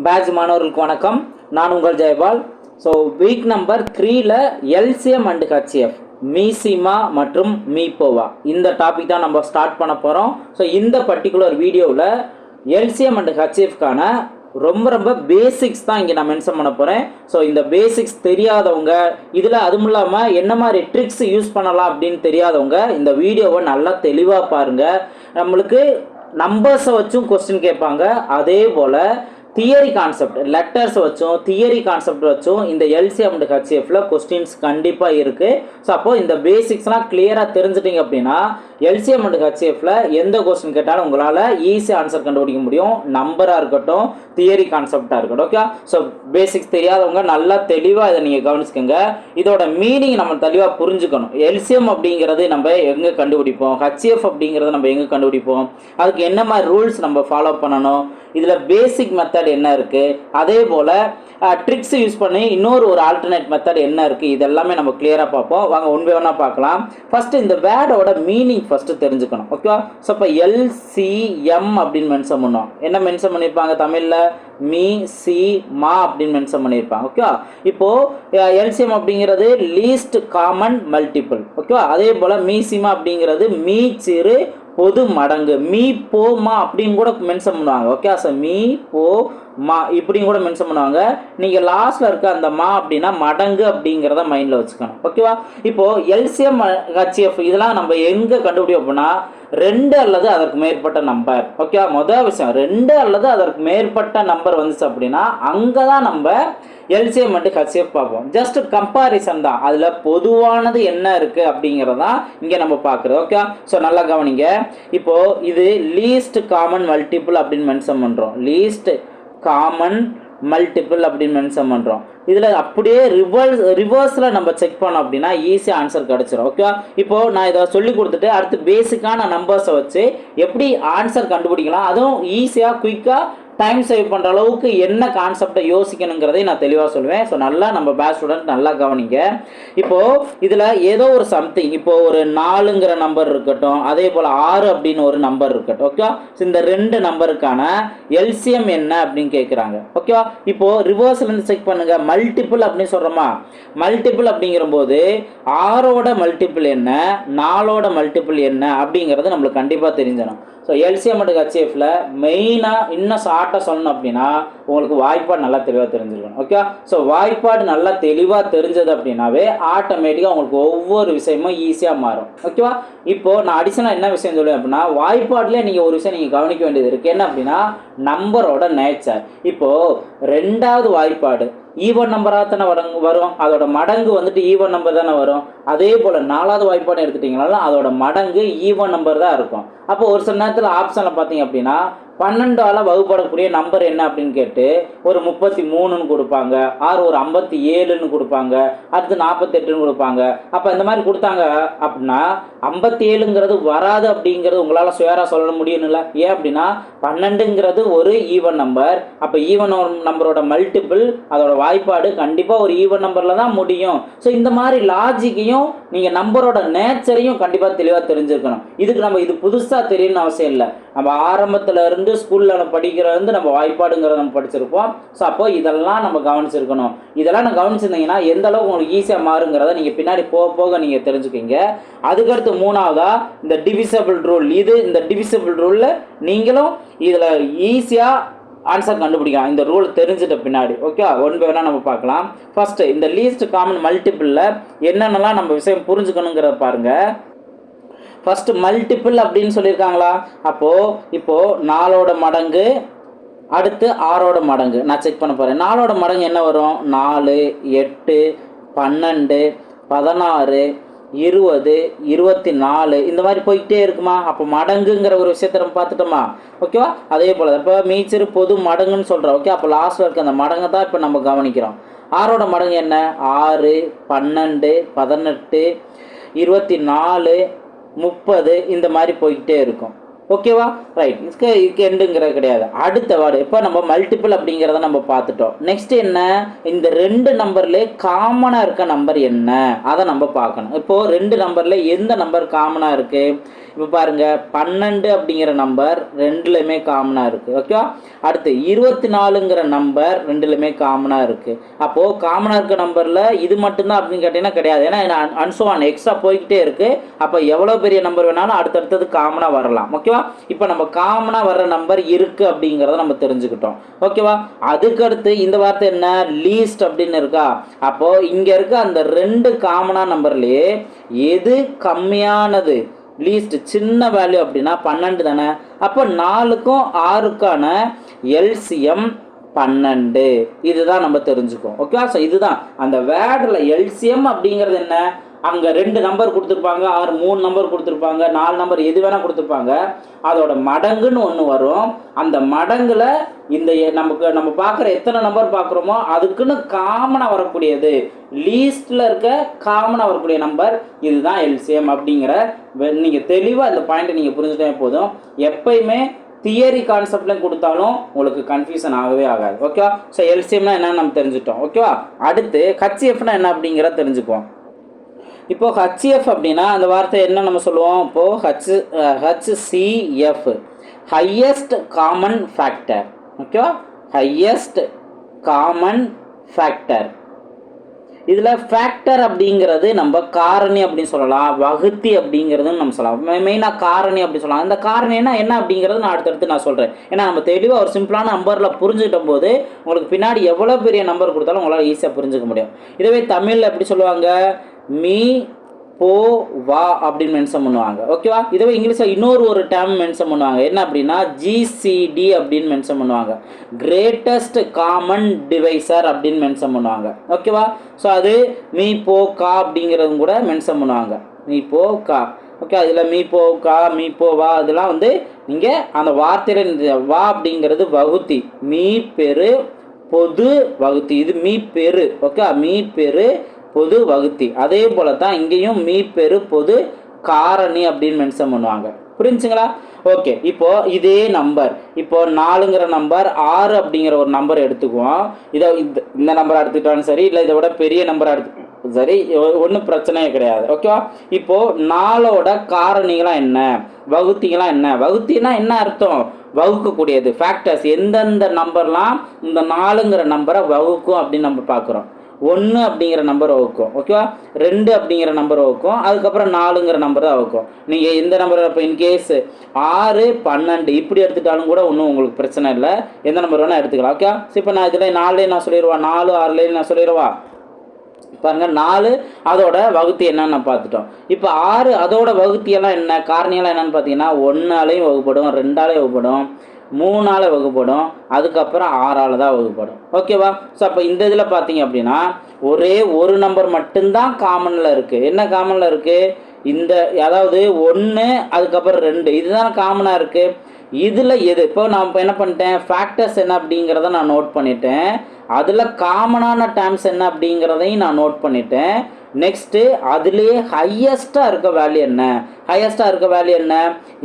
Batch மாணவர்களுக்கு வணக்கம். நான் உங்கள் ஜெயபால். ஸோ வீக் நம்பர் 3ல எல்சிஎம் அண்ட் ஹெச்சிஎஃப் மீசிமா மற்றும் மீப்போவா இந்த டாபிக் தான் நம்ம ஸ்டார்ட் பண்ண போகிறோம். ஸோ இந்த பர்டிகுலர் வீடியோவில் எல்சிஎம் அண்ட் ஹெச்சிஎஃப்கான ரொம்ப பேசிக்ஸ் தான் இங்கே நான் மென்ஷன் பண்ண போகிறேன். ஸோ இந்த பேசிக்ஸ் தெரியாதவங்க, இதில் அதுவும் இல்லாமல் என்ன மாதிரி ட்ரிக்ஸ் யூஸ் பண்ணலாம் அப்படின்னு தெரியாதவங்க இந்த வீடியோவை நல்லா தெளிவாக பாருங்கள். நம்மளுக்கு நம்பர்ஸை வச்சும் கொஸ்டின் கேட்பாங்க, அதே போல் தியரி கான்செப்ட் லெட்டர்ஸ் வச்சும் தியரி கான்செப்ட் வச்சும் இந்த எல்சிஎம் அண்ட் ஹெச்சிஎஃப்ல கொஸ்டின்ஸ் கண்டிப்பாக இருக்குது. ஸோ அப்போது இந்த பேசிக்ஸ்லாம் கிளியராக தெரிஞ்சிட்டிங்க அப்படின்னா எல்சிஎம் அண்ட் ஹெச்சிஎஃப்ல எந்த கொஸ்டின் கேட்டாலும் உங்களால் ஈஸியாக ஆன்சர் கண்டுபிடிக்க முடியும். நம்பராக இருக்கட்டும், தியரி கான்செப்டாக இருக்கட்டும். ஓகே, ஸோ பேசிக்ஸ் தெரியாதவங்க நல்லா தெளிவாக இதை நீங்கள் கவனிச்சுக்கோங்க. இதோட மீனிங் நம்ம தெளிவாக புரிஞ்சுக்கணும். எல்சிஎம் அப்படிங்கிறது நம்ம எங்கே கண்டுபிடிப்போம், ஹெச்சிஎஃப் அப்படிங்கிறத நம்ம எங்கே கண்டுபிடிப்போம், அதுக்கு என்ன மாதிரி ரூல்ஸ் நம்ம ஃபாலோ பண்ணணும், இதில் பேசிக் மெத்தட் என்ன இருக்குது, அதே போல் ட்ரிக்ஸ் யூஸ் பண்ணி இன்னொரு ஆல்டர்னேட் மெத்தட் என்ன இருக்குது, இதெல்லாமே நம்ம கிளியராக பார்ப்போம். வாங்க ஒன் பை ஒன்னாக பார்க்கலாம். ஃபஸ்ட்டு இந்த வேர்டோட மீனிங் ஃபஸ்ட்டு தெரிஞ்சுக்கணும். ஓகேவா? ஸோ இப்போ எல்சிஎம் அப்படின்னு மென்ஷன் பண்ணுவோம். என்ன மென்ஷன் பண்ணியிருப்பாங்க தமிழில்? மீ சி மா அப்படின்னு மென்ஷன் பண்ணியிருப்பாங்க. ஓகேவா? இப்போது எல்சிஎம் அப்படிங்கிறது லீஸ்ட் காமன் மல்டிபிள். ஓகேவா? அதே போல் மீசிமா அப்படிங்கிறது மீ சிறு பொது மடங்கு. மீ போ மா அப்படின்னு கூட மென்ஷன் பண்ணுவாங்க. ஓகே, ஸோ மீ போ மா இப்படின்னு கூட மென்ஷன் பண்ணுவாங்க. நீங்கள் லாஸ்ட்டில் இருக்க அந்த மா அப்படின்னா மடங்கு அப்படிங்கிறத மைண்டில் வச்சுக்கணும். ஓகேவா? இப்போது எல்சிஎம் ஹெச்சிஎஃப் இதெல்லாம் நம்ம எங்கே கண்டுபிடிப்போம் அப்படின்னா 2 அல்லது அதற்கு மேற்பட்ட நம்பர். ஓகேவா? முதல் விஷயம் 2 அல்லது அதற்கு மேற்பட்ட நம்பர் வந்துச்சு அப்படின்னா அங்கே தான் நம்ம எல்சிஎம் அண்ட் ஹெச்சிஎஃப் பார்ப்போம். ஜஸ்ட் கம்பாரிசன் தான், அதில் பொதுவானது என்ன இருக்குது அப்படிங்கிறதான் இங்கே நம்ம பார்க்குறது. ஓகே, ஸோ நல்லா கவனிங்க. இப்போது இது லீஸ்ட் காமன் மல்டிபிள் அப்படின்னு மென்ஷன் பண்ணுறோம். லீஸ்ட் காமன் மல்டிபிள் அப்படின்னு மென்ஷன் பண்ணுறோம். இதில் அப்படியே ரிவர்ஸில் நம்ம செக் பண்ணோம் அப்படின்னா ஈஸியாக ஆன்சர் கிடச்சிரும். ஓகே, இப்போது நான் இதை சொல்லி கொடுத்துட்டு அடுத்து பேசிக்கான நம்பர்ஸை வச்சு எப்படி ஆன்சர் கண்டுபிடிக்கலாம், அதுவும் ஈஸியாக குயிக்காக டைம் சேவ் பண்ணுற அளவுக்கு என்ன கான்செப்டை யோசிக்கணுங்கிறதை நான் தெளிவாக சொல்லுவேன். ஸோ நல்லா நம்ம பேட்ச் ஸ்டூடெண்ட் நல்லா கவனிங்க. இப்போது இதில் ஏதோ ஒரு சம்திங், இப்போது ஒரு 4ங்கிற நம்பர் இருக்கட்டும், அதே போல் 6 அப்படின்னு ஒரு நம்பர் இருக்கட்டும். ஓகே, ஸோ இந்த 2 நம்பருக்கான எல்சிஎம் என்ன அப்படின்னு கேட்குறாங்க. ஓகேவா? இப்போது ரிவர்ஸ்லேருந்து செக் பண்ணுங்கள். மல்டிபிள் அப்படின்னு சொல்கிறோமா? மல்டிபிள் அப்படிங்கிற போது 6ஓட மல்டிபிள் என்ன, 4ஓட மல்டிபிள் என்ன அப்படிங்கிறது நம்மளுக்கு கண்டிப்பாக தெரிஞ்சிடும். ஸோ எல்சிஎம் அண்ட் ஹெச்சிஎஃப்ல மெயினாக இன்னும் ஷார்ட்டாக சொல்லணும் அப்படின்னா உங்களுக்கு வாய்ப்பாடு நல்லா தெளிவாக தெரிஞ்சிருக்கணும். ஓகே, ஸோ வாய்ப்பாடு நல்லா தெளிவாக தெரிஞ்சது அப்படின்னாவே ஆட்டோமேட்டிக்காக உங்களுக்கு ஒவ்வொரு விஷயமும் ஈஸியாக மாறும். ஓகேவா? இப்போது நான் அடிஷனலாக என்ன விஷயம் சொல்லுவேன் அப்படின்னா வாய்ப்பாடுலேயே நீங்கள் ஒரு விஷயம் நீங்கள் கவனிக்க வேண்டியது இருக்குது. என்ன அப்படின்னா நம்பரோட நேச்சர். இப்போது 2வது வாய்ப்பாடு ஈவன் நம்பராக தானே வரும், அதோட மடங்கு வந்துட்டு ஈவன் நம்பர் தானே வரும். அதே போல் 4வது வாய்ப்பாடு எடுத்துட்டிங்கனாலும் அதோட மடங்கு ஈவன் நம்பர் தான் இருக்கும். அப்போ ஒரு சில நேரத்தில் ஆப்ஷனில் பார்த்தீங்க அப்படின்னா 12ஆல் வகுப்படக்கூடிய நம்பர் என்ன அப்படின்னு கேட்டு ஒரு 33ன்னு கொடுப்பாங்க, ஆறு ஒரு 57ன்னு கொடுப்பாங்க, அடுத்து 48ன்னு கொடுப்பாங்க. அப்போ இந்த மாதிரி கொடுத்தாங்க அப்படின்னா 57ங்கிறது வராது அப்படிங்கிறது உங்களால் சுயராக சொல்ல முடியும்ல. ஏன் அப்படின்னா 12ங்கிறது ஒரு ஈவன் நம்பர். அப்போ ஈவன் நம்பரோட மல்டிபிள் அதோட வாய்ப்பாடு கண்டிப்பாக ஒரு ஈவன் நம்பரில் தான் முடியும். ஸோ இந்த மாதிரி லாஜிக்கையும் நீங்கள் நம்பரோட நேச்சரையும் கண்டிப்பாக தெளிவாக தெரிஞ்சுக்கணும். இதுக்கு நம்ம இது புதுசாக தெரியணும்னு அவசியம் இல்லை. நம்ம ஆரம்பத்தில் இருந்து ஸ்கூலில் நம்ம படிக்கிறது நம்ம வாய்ப்பாடுங்கிறத நம்ம படிச்சிருப்போம். ஸோ அப்போ இதெல்லாம் நம்ம கவனிச்சிருக்கணும். இதெல்லாம் நான் கவனிச்சிருந்தீங்கன்னா எந்த அளவுக்கு உங்களுக்கு ஈஸியாக மாறுங்கிறத நீங்கள் பின்னாடி போக போக நீங்கள் தெரிஞ்சுக்கிங்க. அதுக்கடுத்து 3வதா இந்த டிவிசபிள் ரூல். இந்த டிவிசபிள் ரூலில் நீங்களும் இதில் ஈஸியாக ஆன்சர் கண்டுபிடிக்கலாம் இந்த ரூல் தெரிஞ்சிட்ட பின்னாடி. ஓகே, ஒன் பை ஒன்னாக நம்ம பார்க்கலாம். ஃபஸ்ட்டு இந்த லீஸ்ட் காமன் மல்டிபிளில் என்னென்னலாம் நம்ம விஷயம் புரிஞ்சுக்கணுங்கிறத பாருங்கள். ஃபஸ்ட்டு மல்டிபிள் அப்படின்னு சொல்லியிருக்காங்களா? இப்போது 4ஓட மடங்கு அடுத்து 6ஓட மடங்கு நான் செக் பண்ண போகிறேன். 4ஓட மடங்கு என்ன வரும்? 4, 8, 12, 16, 20, 24 இந்த மாதிரி போய்கிட்டே இருக்குமா? அப்போ மடங்குங்கிற ஒரு விஷயத்தை நம்ம பார்த்துட்டோமா? ஓகேவா? அதே போல் இப்போ மீச்சிறு பொது மடங்குன்னு சொல்கிறோம். ஓகே, அப்போ லாஸ்ட்டில் இருக்க அந்த மடங்கை தான் இப்போ நம்ம கவனிக்கிறோம். 6ஓட மடங்கு என்ன? 6, 12, 18, 24, 30 இந்த மாதிரி போய்கிட்டே இருக்கும். ஓகேவா? ரைட். இதுக்கு எண்டுங்கிறது கிடையாது. அடுத்த வேர்டு இப்போ நம்ம மல்டிபிள் அப்படிங்கிறத நம்ம பார்த்துட்டோம். நெக்ஸ்ட் என்ன, இந்த 2 நம்பர்லேயே காமனாக இருக்க நம்பர் என்ன அதை நம்ம பார்க்கணும். இப்போது 2 நம்பரில் எந்த நம்பர் காமனாக இருக்குது? இப்போ பாருங்கள், 12 அப்படிங்கிற நம்பர் 2லையுமே காமனாக இருக்குது. ஓகேவா? அடுத்து 24ங்கிற நம்பர் 2லையுமே காமனாக இருக்குது. அப்போது காமனாக இருக்க நம்பரில் இது மட்டும்தான் அப்படின்னு கேட்டிங்கன்னா கிடையாது. ஏன்னா அன்சோவான் எக்ஸ்ட்ரா போய்கிட்டே இருக்குது. அப்போ எவ்வளோ பெரிய நம்பர் வேணாலும் அடுத்தடுத்தது காமனாக வரலாம். ஓகேவா? இப்போ நம்ம காமனாக வர்ற நம்பர் இருக்குது அப்படிங்கிறத நம்ம தெரிஞ்சுக்கிட்டோம். ஓகேவா? அதுக்கடுத்து இந்த வார்த்தை என்ன, லீஸ்ட் அப்படின்னு இருக்கா. அப்போது இங்கே இருக்க அந்த 2 காமனாக நம்பர்லேயே எது கம்மியானது, லீஸ்ட் சின்ன வேல்யூ அப்படின்னா 12 தானே. அப்போ 4க்கும் 6க்கான எல்சிஎம் 12. இதுதான் நம்ம தெரிஞ்சுக்கோம். ஓகேவா? ஸோ இதுதான் அந்த வேர்டில் எல்சிஎம் அப்படிங்கிறது என்ன, அங்கே 2 நம்பர் கொடுத்துருப்பாங்க, 3 நம்பர் கொடுத்துருப்பாங்க, 4 நம்பர் எது வேணால் கொடுத்துருப்பாங்க. அதோட மடங்குன்னு ஒன்று வரும். அந்த மடங்கில் இந்த நம்ம பார்க்குற எத்தனை நம்பர் பார்க்குறோமோ அதுக்குன்னு காமனாக வரக்கூடியது, லீஸ்டில் இருக்க காமனாக வரக்கூடிய நம்பர், இதுதான் எல்சிஎம் அப்படிங்கிற நீங்கள் தெளிவாக இந்த பாயிண்ட்டை நீங்கள் புரிஞ்சுட்டே போதும். எப்பயுமே தியரி கான்செப்ட்லையும் கொடுத்தாலும் உங்களுக்கு கன்ஃபியூஷன் ஆகவே ஆகாது. ஓகேவா? ஸோ எல்சிஎம்னா என்னன்னு நம்ம தெரிஞ்சுட்டோம். ஓகேவா? அடுத்து ஹெச்எஃப்னா என்ன அப்படிங்கிறத தெரிஞ்சுக்குவோம். இப்போ ஹெச்எஃப் அப்படின்னா அந்த வார்த்தை என்ன நம்ம சொல்லுவோம், இப்போது ஹெச்சிஎஃப் ஹையஸ்ட் காமன் ஃபேக்டர். ஓகேவா? Highest common factor. இதில் ஃபேக்டர் அப்படிங்கிறது நம்ம காரணி அப்படின்னு சொல்லலாம், வகுத்தி அப்படிங்கிறதுன்னு நம்ம சொல்லலாம். மெயினாக காரணி அப்படி சொல்லலாம். இந்த காரணினா என்ன அப்படிங்கிறது நான் அடுத்தடுத்து நான் சொல்கிறேன். ஏன்னா நம்ம தெளிவாக ஒரு சிம்பிளான நம்பரில் புரிஞ்சுக்கிட்ட போது உங்களுக்கு பின்னாடி எவ்வளோ பெரிய நம்பர் கொடுத்தாலும் உங்களால் ஈஸியாக புரிஞ்சுக்க முடியும். இதுவே தமிழில் எப்படி சொல்லுவாங்க, மீ போ வா அப்படின்னு மென்ஷன் பண்ணுவாங்க. ஓகேவா? இதுவே இங்கிலீஷில் ஒரு டேர்ம் மென்ஷன் பண்ணுவாங்க. என்ன அப்படின்னா ஜிசிடி அப்படின்னு மென்ஷன் பண்ணுவாங்க. கிரேட்டஸ்ட் காமன் டிவைசர் அப்படின்னு மென்ஷன் பண்ணுவாங்க. ஓகேவா? ஸோ அது மீ போ கா அப்படிங்கிறதும் கூட மென்ஷன் பண்ணுவாங்க. மீ போ கா. ஓகே, அதில் மீ போ கா, மீ போ வா, இதெல்லாம் நீங்கள் அந்த வார்த்தையில் வா அப்படிங்கிறது வகுத்தி, மீ பெரு பொது வகுத்தி. இது மீ பெரு. ஓகே, மீ பெரு பொது வகுத்தி. அதே போல தான் இங்கேயும் மீ பெரு பொது காரணி அப்படின்னு மென்ஷன் பண்ணுவாங்க. புரிஞ்சுங்களா? ஓகே, இப்போ இதே நம்பர், இப்போ 4ங்கிற நம்பர் 6 அப்படிங்கிற ஒரு நம்பர் எடுத்துக்குவோம். இதை இந்த நம்பர் எடுத்துக்கிட்டாலும் சரி, இல்லை இதை விட பெரிய நம்பர் எடுத்து சரி, ஒன்றும் பிரச்சனையே கிடையாது. ஓகேவா? இப்போ 4ஓட காரணிகளாம் என்ன, வகுத்திகளாம் என்ன. வகுத்தினா என்ன அர்த்தம், வகுக்கக்கூடியது, ஃபேக்டர்ஸ். எந்தெந்த நம்பர்லாம் இந்த 4ங்கிற நம்பரை வகுக்கும் அப்படின்னு நம்ம பார்க்குறோம். 1 அப்படிங்கிற நம்பர் வகுக்கும். ஓகேவா? 2 அப்படிங்கிற நம்பர் வகுக்கும். அதுக்கப்புறம் 4ங்கிற நம்பர் தான் வகுக்கும். நீங்கள் எந்த நம்பர் இப்போ இன்கேஸ் 6 12 இப்படி எடுத்துட்டாலும் கூட ஒன்றும் உங்களுக்கு பிரச்சனை இல்லை. எந்த நம்பர் வேணால் எடுத்துக்கலாம். ஓகே, ஸோ இப்போ நான் இதில் 4 நான் சொல்லிடுவா, 4 6 நான் சொல்லிடுவா. பாருங்க, 4 அதோட வகுத்தி என்னன்னு பார்த்துட்டோம். இப்போ 6 அதோட வகுத்தியெல்லாம் என்ன, காரணியெல்லாம் என்னன்னு பார்த்தீங்கன்னா 1ஆலையும் வகுப்படும், 2ஆலையும் வகுப்படும், 3ஆல வகுப்படும், அதுக்கப்புறம் 6ஆல் தான் வகுப்படும். ஓகேவா? ஸோ அப்போ இந்த இதில் பார்த்தீங்க அப்படின்னா ஒரே ஒரு நம்பர் மட்டும்தான் காமனில் இருக்குது. என்ன காமனில் இருக்குது, இந்த அதாவது 1 அதுக்கப்புறம் 2 இதுதான் காமனாக இருக்குது. இதில் எது இப்போ நான் இப்போ என்ன பண்ணிட்டேன், ஃபேக்டர்ஸ் என்ன அப்படிங்கிறத நான் நோட் பண்ணிட்டேன். அதில் காமனான டேர்ம்ஸ் என்ன அப்படிங்கிறதையும் நான் நோட் பண்ணிட்டேன். நெக்ஸ்ட்டு அதுலேயே ஹையஸ்ட்டாக இருக்க வேல்யூ என்ன, ஹையஸ்ட்டாக இருக்க வேல்யூ என்ன,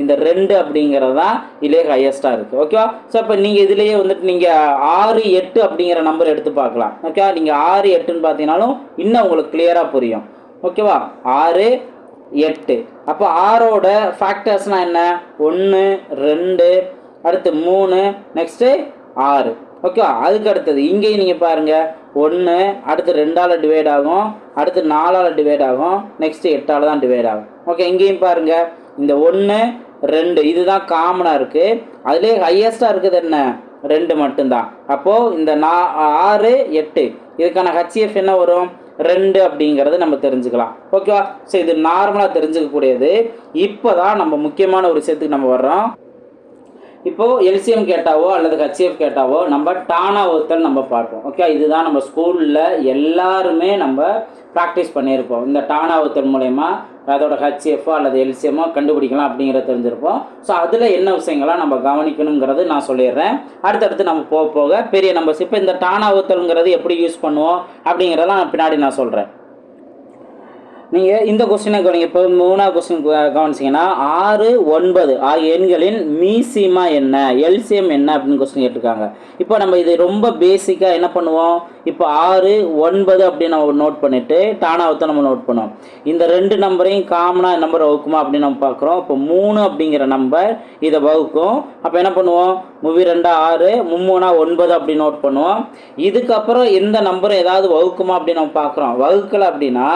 இந்த 2 அப்படிங்கிறது தான் இதுலேயே ஹையஸ்ட்டாக இருக்குது. ஓகேவா? ஸோ இப்போ நீங்கள் இதுலேயே நீங்கள் 6 8 அப்படிங்கிற நம்பர் எடுத்து பார்க்கலாம். ஓகேவா? நீங்கள் 6 8ன்னு பார்த்தீங்கன்னாலும் இன்னும் உங்களுக்கு கிளியராக புரியும். ஓகேவா? 6 8. அப்போ 6ஓட ஃபேக்டர்ஸ்னால் என்ன, 1 2 அடுத்து 3 நெக்ஸ்ட்டு 6. ஓகேவா? அதுக்கு அடுத்தது இங்கேயும் நீங்கள் பாருங்கள், 1 அடுத்து 2ஆல் டிவைட் ஆகும், அடுத்து 4ஆல் டிவைட் ஆகும், நெக்ஸ்ட்டு 8ஆல் தான் டிவைட் ஆகும். ஓகே, இங்கேயும் பாருங்கள், இந்த 1 2 இதுதான் காமனாக இருக்குது. அதுலேயே ஹையஸ்ட்டாக இருக்குது என்ன, 2 மட்டும்தான். அப்போது இந்த 6 8 இதுக்கான ஹெச்எஃப் என்ன வரும், 2 அப்படிங்கிறது நம்ம தெரிஞ்சுக்கலாம். ஓகேவா? ஸோ இது நார்மலாக தெரிஞ்சுக்கக்கூடியது. இப்போ தான் நம்ம முக்கியமான ஒரு விஷயத்துக்கு நம்ம வர்றோம். இப்போது எல்சிஎம் கேட்டாவோ அல்லது ஹெச்எஃப் கேட்டாவோ நம்ம டானா வகுத்தல் நம்ம பார்ப்போம். ஓகே, இதுதான் நம்ம ஸ்கூலில் எல்லாருமே நம்ம ப்ராக்டிஸ் பண்ணியிருப்போம். இந்த டானா வகுத்தல் மூலயமா அதோட ஹெச்எஃப்போ அல்லது எல்சிஎம்மோ கண்டுபிடிக்கலாம் அப்படிங்கிறத தெரிஞ்சிருப்போம். ஸோ அதில் என்ன விஷயங்கள்லாம் நம்ம கவனிக்கணுங்கிறது நான் சொல்லிடுறேன். அடுத்தடுத்து நம்ம போக போக பெரிய நம்பர்ஸ். இப்போ இந்த டானா வகுத்தல்ங்கிறது எப்படி யூஸ் பண்ணுவோம் அப்படிங்கிறதெல்லாம் பின்னாடி நான் சொல்கிறேன். நீங்கள் இந்த கொஸ்டினை கவனிங்க. இப்போ 3வது கொஸ்டின் கவனிச்சிங்கன்னா 6, 9 ஆகிய எண்களின் மீசிமா என்ன, எல்சிஎம் என்ன அப்படின்னு கொஸ்டின் கேட்டிருக்காங்க. இப்போ நம்ம இது ரொம்ப பேசிக்காக என்ன பண்ணுவோம், இப்போ 6, 9 அப்படின்னு நம்ம நோட் பண்ணிவிட்டு டானாவத்தை நம்ம நோட் பண்ணுவோம். இந்த 2 நம்பரையும் காமனாக நம்பர் வகுக்குமா அப்படின்னு நம்ம பார்க்குறோம். இப்போ 3 அப்படிங்கிற நம்பர் இதை வகுக்கும். அப்போ என்ன பண்ணுவோம், 3 2 6, 3 9 அப்படி நோட் பண்ணுவோம். இதுக்கப்புறம் எந்த நம்பரும் ஏதாவது வகுக்குமா அப்படின்னு நம்ம பார்க்குறோம். வகுக்கலை அப்படின்னா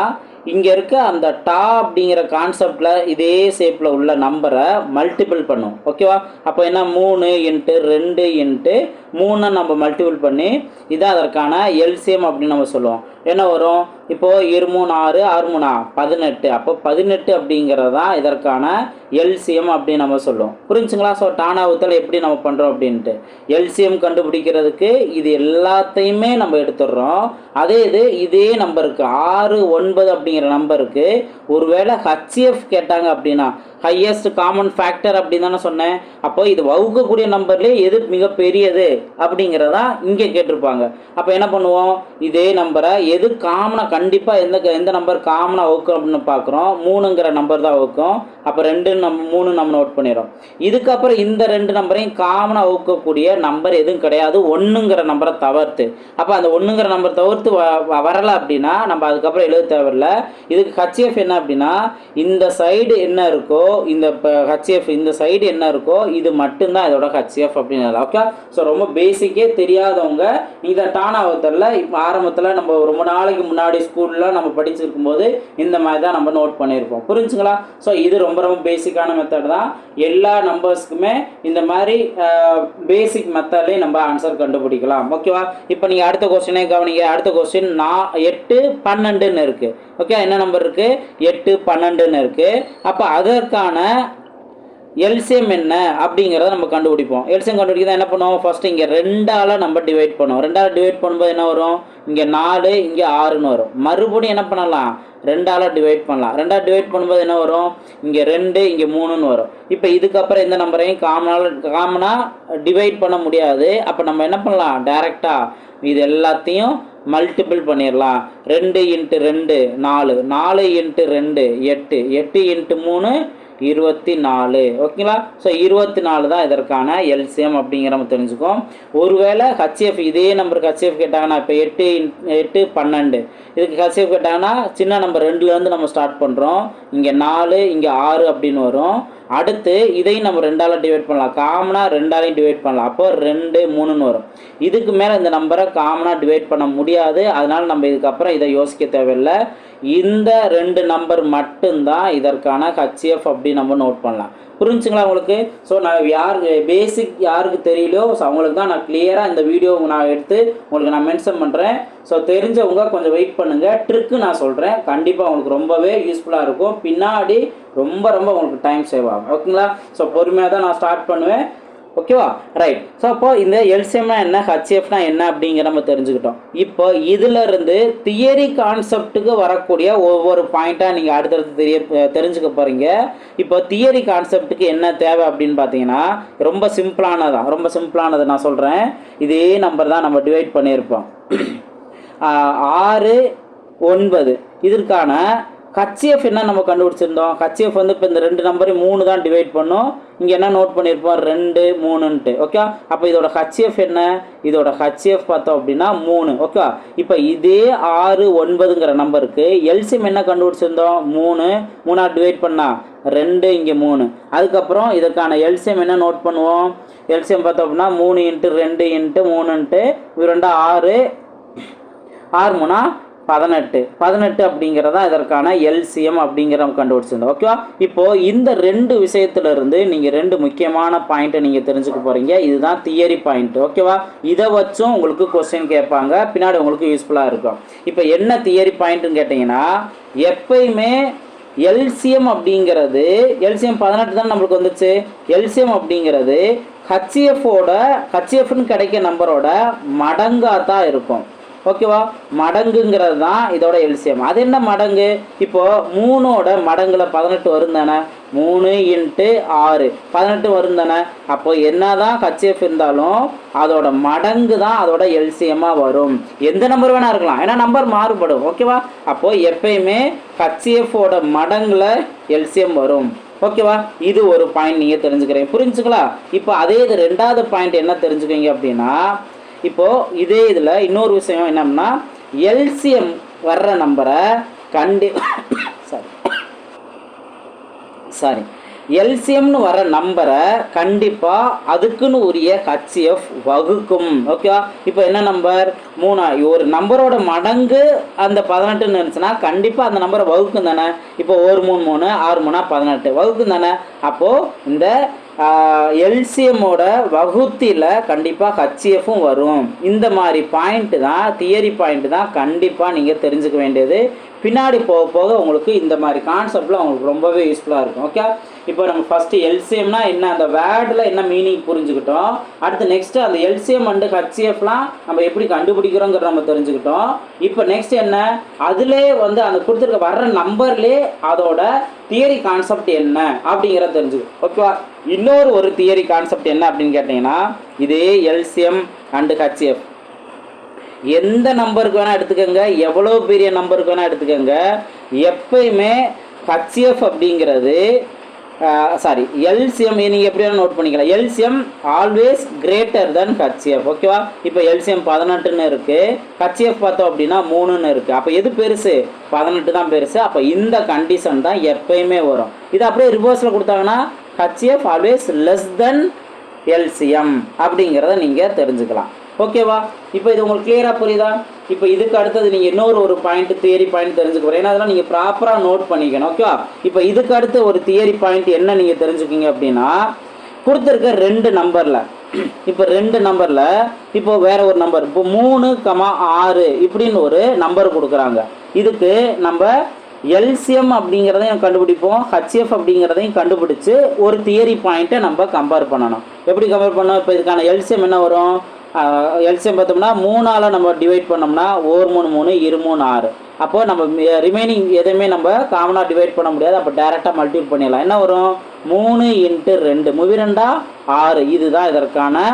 இங்கே இருக்க அந்த டா அப்படிங்கிற கான்செப்டில் இதே ஷேப்பில் உள்ள நம்பரை மல்டிபிள் பண்ணும். ஓகேவா? அப்போ என்ன 3 × 2 × 3 நம்ம மல்டிபிள் பண்ணி இதான் அதற்கான எல்சிஎம் அப்படின்னு நம்ம சொல்லுவோம். என்ன வரும், இப்போது 2 3 6, 6 3 18. அப்போ 18 அப்படிங்கிறது தான் இதற்கான எல்சிஎம் அப்படின்னு நம்ம சொல்லுவோம். புரிஞ்சுங்களா? ஸோ டானாவுத்தல் எப்படி நம்ம பண்ணுறோம் அப்படின்ட்டு எல்சிஎம் கண்டுபிடிக்கிறதுக்கு இது எல்லாத்தையுமே நம்ம எடுத்துடுறோம். இதே நம்பருக்கு 6 9 அப்படிங்கிற நம்பருக்கு ஒருவேளை ஹச்சிஎஃப் கேட்டாங்க அப்படின்னா ஹையஸ்ட் காமன் ஃபேக்டர் அப்படின்னு தானே சொன்னேன். அப்போ இது வகுக்கக்கூடிய நம்பர்லேயே எது மிகப்பெரியது அப்படிங்கிறதா இங்கே கேட்டிருப்பாங்க. அப்போ என்ன பண்ணுவோம், இதே நம்பரை எது காமனாக கண்டிப்பாக எந்த நம்பர் காமனாக வகுக்கும் அப்படின்னு பார்க்குறோம். 3ங்கிற நம்பர் தான் வகுக்கும். அப்போ 2 3 நம்ம நோட் பண்ணிடுறோம். இதுக்கப்புறம் இந்த 2 நம்பரையும் காமனாக வகுக்கக்கூடிய நம்பர் எதுவும் கிடையாது, 1ங்கிற நம்பரை தவிர்த்து. அப்போ அந்த 1ங்கிற நம்பர் தவிர்த்து வரலை அப்படின்னா நம்ம அதுக்கப்புறம் எழுத தேவையில்லை. இதுக்கு ஹச்சிஎஃப் என்ன அப்படின்னா இந்த சைடு என்ன இருக்கோ, இந்த ஹச்சிஎஃப் இந்த சைடு என்ன இருக்கோ இது மட்டும்தான் இதோட ஹச்சிஎஃப் அப்படின்னு. ஓகே, ஸோ ரொம்ப பேசிக்கே தெரியாதவங்க இதை டானாவத்தில் இப்போ ஆரம்பத்தில் நம்ம ரொம்ப நாளைக்கு முன்னாடி ஸ்கூலில் நம்ம படிச்சிருக்கும் போது இந்த மாதிரி தான் நம்ம நோட் பண்ணியிருப்போம். புரிஞ்சுங்களா? ஸோ இது ரொம்ப ரொம்ப பேசிக்கான மெத்தட் தான். எல்லா நம்பர்ஸ்க்குமே இந்த மாதிரி பேசிக் மெத்தட்லேயே நம்ம ஆன்சர் கண்டுபிடிக்கலாம். ஓகேவா? இப்போ நீங்கள் அடுத்த கொஸ்டினே கவனிங்க. அடுத்த கொஸ்டின் 8 12ன்னு இருக்குது. ஓகே, என்ன நம்பர் இருக்குது, 8 12ன்னு இருக்குது. அப்போ அதற்கான எல்சிஎம் என்ன அப்படிங்கிறத நம்ம கண்டுபிடிப்போம். எல்சிஎம் கண்டுபிடிக்க என்ன பண்ணுவோம், ஃபர்ஸ்ட் இங்கே 2ஆல் நம்ம டிவைட் பண்ணுவோம். 2ஆல் டிவைட் பண்ணும்போது என்ன வரும், இங்கே 4 இங்கே 6ன்னு வரும். மறுபடியும் என்ன பண்ணலாம், 2ஆல் டிவைட் பண்ணலாம். 2ஆல் டிவைட் பண்ணும்போது என்ன வரும், இங்கே 2 இங்கே 3ன்னு வரும். இப்போ இதுக்கப்புறம் எந்த நம்பரையும் காமனாக டிவைட் பண்ண முடியாது. அப்போ நம்ம என்ன பண்ணலாம், டைரெக்டாக இது எல்லாத்தையும் மல்டிபிள் பண்ணிடலாம். 2 × 2 4, 4 × 2 8, 8 × 3 24. ஓகேங்களா? ஸோ 24 தான் இதற்கான எல்சிஎம் அப்படிங்கிற நம்ம தெரிஞ்சுக்கோம். ஒருவேளை ஹச்சிஎஃப் இதே நம்பருக்கு ஹச்சிஎஃப் கேட்டாங்கன்னா இப்போ 8 8 12 இதுக்கு ஹச்சிஎஃப் கேட்டாங்கன்னா சின்ன நம்பர் 2லேருந்து நம்ம ஸ்டார்ட் பண்ணுறோம். இங்கே 4 இங்கே 6 அப்படின்னு வரும். அடுத்து இதையும் நம்ம 2ஆல் டிவைட் பண்ணலாம். காமனாக 2ஆலையும் டிவைட் பண்ணலாம். அப்போ 2 3ன்னு வரும். இதுக்கு மேலே இந்த நம்பரை காமனாக டிவைட் பண்ண முடியாது. அதனால் நம்ம இதுக்கப்புறம் இதை யோசிக்க தேவையில்லை. இந்த 2 நம்பர் மட்டும்தான் இதற்கான ஹச்சிஎஃப் அப்படி நம்ம நோட் பண்ணலாம். புரிஞ்சுங்களா உங்களுக்கு? ஸோ நான் பேசிக் யாருக்கு தெரியலையோ ஸோ அவங்களுக்கு தான் நான் கிளியராக இந்த வீடியோ நான் எடுத்து உங்களுக்கு நான் மென்ஷன் பண்ணுறேன். ஸோ தெரிஞ்சவங்க கொஞ்சம் வெயிட் பண்ணுங்கள். ட்ரிக்கு நான் சொல்கிறேன், கண்டிப்பாக உங்களுக்கு ரொம்பவே யூஸ்ஃபுல்லாக இருக்கும். பின்னாடி ரொம்ப ரொம்ப உங்களுக்கு டைம் சேவ் ஆகும். ஓகேங்களா? ஸோ பொறுமையாக தான் நான் ஸ்டார்ட் பண்ணுவேன். ஓகேவா? ரைட். ஸோ அப்போ இந்த எல்சிஎம்னா என்ன, ஹச்சிஎஃப்னா என்ன அப்படிங்கிற நம்ம தெரிஞ்சுக்கிட்டோம். இப்போ இதிலிருந்து தியரி கான்செப்டுக்கு வரக்கூடிய ஒவ்வொரு பாயிண்ட்டாக நீங்கள் அடுத்தடுத்து தெரிஞ்சுக்க போகிறீங்க. இப்போ தியரி கான்செப்டுக்கு என்ன தேவை அப்படின்னு பார்த்தீங்கன்னா ரொம்ப சிம்பிளானது நான் சொல்கிறேன். இதே நம்பர் தான் நம்ம டிவைட் பண்ணியிருப்போம். 6 9 இதற்கான ஹச்சிஎஃப் என்ன நம்ம கண்டுபிடிச்சிருந்தோம். ஹச்சிஎஃப் வந்து இப்போ இந்த 2 நம்பரையும் 3 தான் டிவைட் பண்ணோம். இங்கே என்ன நோட் பண்ணியிருப்போம், 2 3ன்ட்டு. ஓகே, அப்போ இதோட ஹச்சிஎஃப் என்ன, இதோட ஹச்சிஎஃப் பார்த்தோம் அப்படின்னா 3. ஓகே, இப்போ இதே 6 9ங்கிற நம்பருக்கு எல்சிஎம் என்ன கண்டுபிடிச்சிருந்தோம், 3 3ஆல் டிவைட் பண்ணால் 2 இங்கே 3. அதுக்கப்புறம் இதற்கான எல்சிஎம் என்ன நோட் பண்ணுவோம், எல்சிஎம் பார்த்தோம் அப்படின்னா 3 × 2 × 3ன்ட்டு 2 6 6 3 18 அப்படிங்கிறதா இதற்கான எல்சிஎம் அப்படிங்கிற நம்ம கண்டுபிடிச்சிருந்தோம். ஓகேவா? இப்போது இந்த 2 விஷயத்துலேருந்து நீங்கள் 2 முக்கியமான பாயிண்ட்டை நீங்கள் தெரிஞ்சுக்க போகிறீங்க. இதுதான் தியரி பாயிண்ட். ஓகேவா? இதை வச்சும் உங்களுக்கு கொஸ்டின் கேட்பாங்க, பின்னாடி உங்களுக்கு யூஸ்ஃபுல்லாக இருக்கும். இப்போ என்ன தியரி பாயிண்ட்டுன்னு கேட்டிங்கன்னா எப்பயுமே எல்சிஎம் அப்படிங்கிறது எல்சிஎம் 18 தான் நம்மளுக்கு வந்துச்சு. எல்சிஎம் அப்படிங்கிறது ஹச்சிஎஃப்னு கிடைக்க நம்பரோட மடங்காக தான் இருக்கும். ஓகேவா? மடங்குங்கிறது தான் இதோட எல்சிஎம். அது என்ன மடங்கு, இப்போது 3ஓட மடங்கில் 18 வரும் தானே. 3 × 6 18 வரும் தானே. அப்போ என்னதான் ஹெச்எஃப் இருந்தாலும் அதோட மடங்கு தான் அதோட எல்சிஎம்மாக வரும். எந்த நம்பர் வேணா இருக்கலாம், ஏன்னா நம்பர் மாறுபடும். ஓகேவா? அப்போ எப்பயுமே ஹெச்எஃபோட மடங்குல எல்சிஎம் வரும். ஓகேவா? இது ஒரு பாயிண்ட் நீங்கள் தெரிஞ்சுக்கிறீங்க, புரிஞ்சுங்களா? இப்போ அதே இது ரெண்டாவது பாயிண்ட் என்ன தெரிஞ்சுக்கீங்க அப்படின்னா, இப்போது இதே இதில் இன்னொரு விஷயம் என்னன்னா, எல்சிஎம் வர்ற நம்பரை எல்சிஎம்னு வர நம்பரை கண்டிப்பாக அதுக்குன்னு உரிய ஹெச்எஃப் வகுக்கும். ஓகேவா? இப்போ என்ன நம்பர் 3, ஒரு நம்பரோட மடங்கு அந்த 18ன்னு இருந்துச்சுன்னா கண்டிப்பாக அந்த நம்பரை வகுக்கும் தானே. இப்போ 1 3 3 6 3 18 வகுக்கும் தானே. அப்போது இந்த எல்சிஎம்மோட வகுத்தியில் கண்டிப்பாக ஹெச்எஃப்பும் வரும். இந்த மாதிரி பாயிண்ட்டு தான், தியரி பாயிண்ட்டு தான் கண்டிப்பாக நீங்கள் தெரிஞ்சுக்க வேண்டியது. பின்னாடி போக போக உங்களுக்கு இந்த மாதிரி கான்செப்டில் உங்களுக்கு ரொம்பவே யூஸ்ஃபுல்லாக இருக்கும். ஓகே, இப்போ நம்ம ஃபஸ்ட்டு எல்சிஎம்னா என்ன, அந்த வேர்டில் என்ன மீனிங் புரிஞ்சுக்கிட்டோம். அடுத்து நெக்ஸ்ட்டு அந்த எல்சிஎம் அண்டு ஹெச்எஃப்லாம் நம்ம எப்படி கண்டுபிடிக்கிறோங்கிறத நம்ம தெரிஞ்சுக்கிட்டோம். இப்போ நெக்ஸ்ட் என்ன, அதிலே வந்து அந்த கொடுத்துருக்க வர்ற நம்பர்லேயே அதோட தியரி கான்செப்ட் என்ன அப்படிங்கிறத தெரிஞ்சுக்கணும். ஓகேவா? இன்னொரு ஒரு தியரி கான்செப்ட் என்ன அப்படின்னு கேட்டிங்கன்னா, இதே எல்சிஎம் அண்டு ஹெச்எஃப் எந்த நம்பருக்கு வேணால் எடுத்துக்கோங்க, எவ்வளோ பெரிய நம்பருக்கு வேணால் எடுத்துக்கோங்க, எப்பயுமே ஹெச்எஃப் அப்படிங்கிறது எல்சிஎம் நீங்கள் எப்படி வேணால் நோட் பண்ணிக்கலாம். LCM always greater than HF. ஓகேவா? இப்போ எல்சிஎம் 18ன்னு இருக்குது, ஹெச்எஃப் பார்த்தோம் அப்படின்னா 3ன்னு இருக்குது. அப்போ எது பெருசு? 18 தான் பெருசு. அப்போ இந்த கண்டிஷன் தான் எப்பயுமே வரும். இது அப்படியே ரிவர்ஸில் கொடுத்தாங்கன்னா HF always less than LCM அப்படிங்கிறத நீங்கள் தெரிஞ்சுக்கலாம். ஓகேவா? இப்போ இது உங்களுக்கு கிளியராக புரியுதா? இப்போ இதுக்கு அடுத்தது நீங்கள் இன்னொரு ஒரு பாயிண்ட், தியரி பாயிண்ட் தெரிஞ்சுக்க போகிறேன். ஏன்னா அதெல்லாம் நீங்கள் ப்ராப்பராக நோட் பண்ணிக்கணும். ஓகேவா? இப்போ இதுக்கு அடுத்து ஒரு தியரி பாயிண்ட் என்ன நீங்கள் தெரிஞ்சுக்கிங்க அப்படின்னா, கொடுத்துருக்க 2 நம்பரில், இப்போ 2 நம்பரில் இப்போ வேற ஒரு நம்பர், இப்போ 3,6 இப்படின்னு ஒரு நம்பர் கொடுக்குறாங்க. இதுக்கு நம்ம எல்சிஎம் அப்படிங்கிறதையும் கண்டுபிடிப்போம், ஹெச்எஃப் அப்படிங்கிறதையும் கண்டுபிடிச்சு ஒரு தியரி பாயிண்ட்டை நம்ம கம்பேர் பண்ணணும். எப்படி கம்பேர் பண்ணோம்? இப்போ இதுக்கான எல்சிஎம் என்ன வரும்? எல்சிஎம் பார்த்தோம்னா 3ஆல் நம்ம டிவைட் பண்ணோம்னா 1 3 3 2 3 6. அப்போது நம்ம ரிமைனிங் எதுவுமே நம்ம காமனாக டிவைட் பண்ண முடியாது. அப்போ டேரெக்டாக மல்டிபிள் பண்ணிடலாம். என்ன வரும்? 3 × 2 2 6. இதுதான் இதற்கான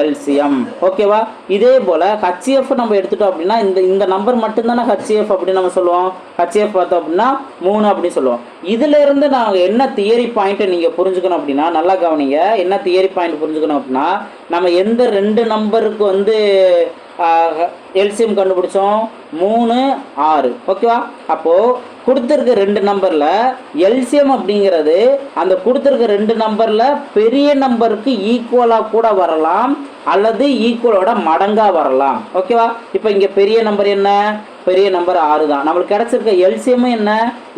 எல்சிஎம். ஓகேவா? இதே போல் ஹெச்எஃப் நம்ம எடுத்துட்டோம் அப்படின்னா இந்த நம்பர் மட்டும்தானே ஹெச்எஃப் அப்படின்னு நம்ம சொல்லுவோம். ஹெச்எஃப் பார்த்தோம் அப்படின்னா 3 அப்படின்னு சொல்லுவோம். இதிலேருந்து நாங்கள் என்ன தியரி பாயிண்ட்டை நீங்கள் புரிஞ்சுக்கணும் அப்படின்னா, நல்லா கவனிங்க, என்ன தியரி பாயிண்ட் புரிஞ்சுக்கணும் அப்படின்னா, நம்ம எந்த 2 நம்பருக்கு வந்து எல்சிஎம் கண்டுபிடிச்சோம்? 3 6. ஓகேவா? அப்போது கொடுத்துருக்க 2 நம்பரில் எல்சிஎம் அப்படிங்கிறது அந்த கொடுத்துருக்க 2 நம்பரில் பெரிய நம்பருக்கு ஈக்குவலாக கூட வரலாம், அல்லது ஈக்குவலோட மடங்காக வரலாம். ஓகேவா? இப்போ இங்கே பெரிய நம்பர் என்ன? பெரிய நம்பர் 6 தான். நம்மளுக்கு கிடச்சிருக்க எல்சிஎம்மும் என்ன?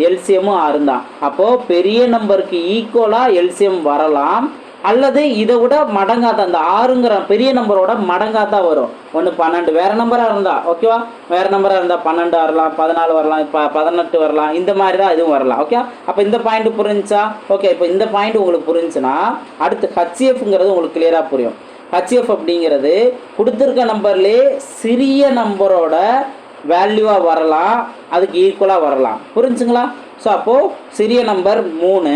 எல்சிஎம்மும் 6 தான். அப்போது பெரிய நம்பருக்கு ஈக்குவலாக எல்சிஎம் வரலாம், அல்லது இதை விட மடங்காக தான், அந்த 6ங்கிற பெரிய நம்பரோட மடங்காக தான் வரும். ஒன்று 12 வேறு நம்பராக இருந்தால், ஓகேவா, வேறு நம்பராக இருந்தால் 12 வரலாம், 14 வரலாம், இப்போ 18 வரலாம், இந்த மாதிரி தான் இதுவும் வரலாம். ஓகே, அப்போ இந்த பாயிண்ட் புரிஞ்சுச்சா? ஓகே, இப்போ இந்த பாயிண்ட் உங்களுக்கு புரிஞ்சுன்னா அடுத்து ஹெச்எஃப்ங்கிறது உங்களுக்கு கிளியராக புரியும். ஹெச்எஃப் அப்படிங்கிறது கொடுத்துருக்க நம்பர்லேயே சிறிய நம்பரோட வேல்யூவாக வரலாம், அதுக்கு ஈக்குவலாக வரலாம். புரிஞ்சுங்களா? ஸோ அப்போது சிறிய நம்பர் 3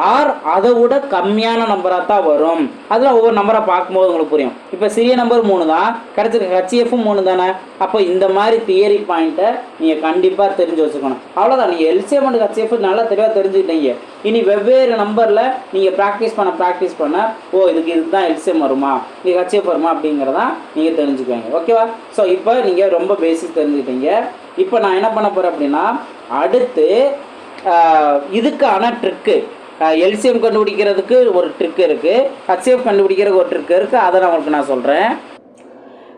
ஆர் அதை விட கம்மியான நம்பராக தான் வரும். அதில் ஒவ்வொரு நம்பராக பார்க்கும்போது உங்களுக்கு புரியும். இப்போ சிறிய நம்பர் 3 தான், கிடச்சிருக்க ஹெச்எஃப்பும் 3 தானே. அப்போ இந்த மாதிரி தியரி பாயிண்ட்டை நீங்கள் கண்டிப்பாக தெரிஞ்சு வச்சுக்கணும். அவ்வளோதான், நீங்கள் எல்சிஎம் அண்ட் ஹெச்எஃப் நல்லா தெளிவாக தெரிஞ்சுக்கிட்டீங்க. இனி வெவ்வேறு நம்பரில் நீங்கள் ப்ராக்டிஸ் பண்ண இதுக்கு தான் எல்சிஎம் வருமா, இது ஹெச்எஃப் வருமா அப்படிங்கிறதான் நீங்கள் தெரிஞ்சுக்குவீங்க. ஓகேவா? ஸோ இப்போ நீங்கள் ரொம்ப பேசிக் தெரிஞ்சுக்கிட்டீங்க. இப்போ நான் என்ன பண்ண போகிறேன் அப்படின்னா, அடுத்து இதுக்கான ட்ரிக்கு, எல்சிஎம் கண்டுபிடிக்கிறதுக்கு ஒரு ட்ரிக் இருக்குது, ஹெச்எஃப் கண்டுபிடிக்கிறதுக்கு ஒரு ட்ரிக் இருக்குது. அதை நான் உங்களுக்கு சொல்கிறேன்.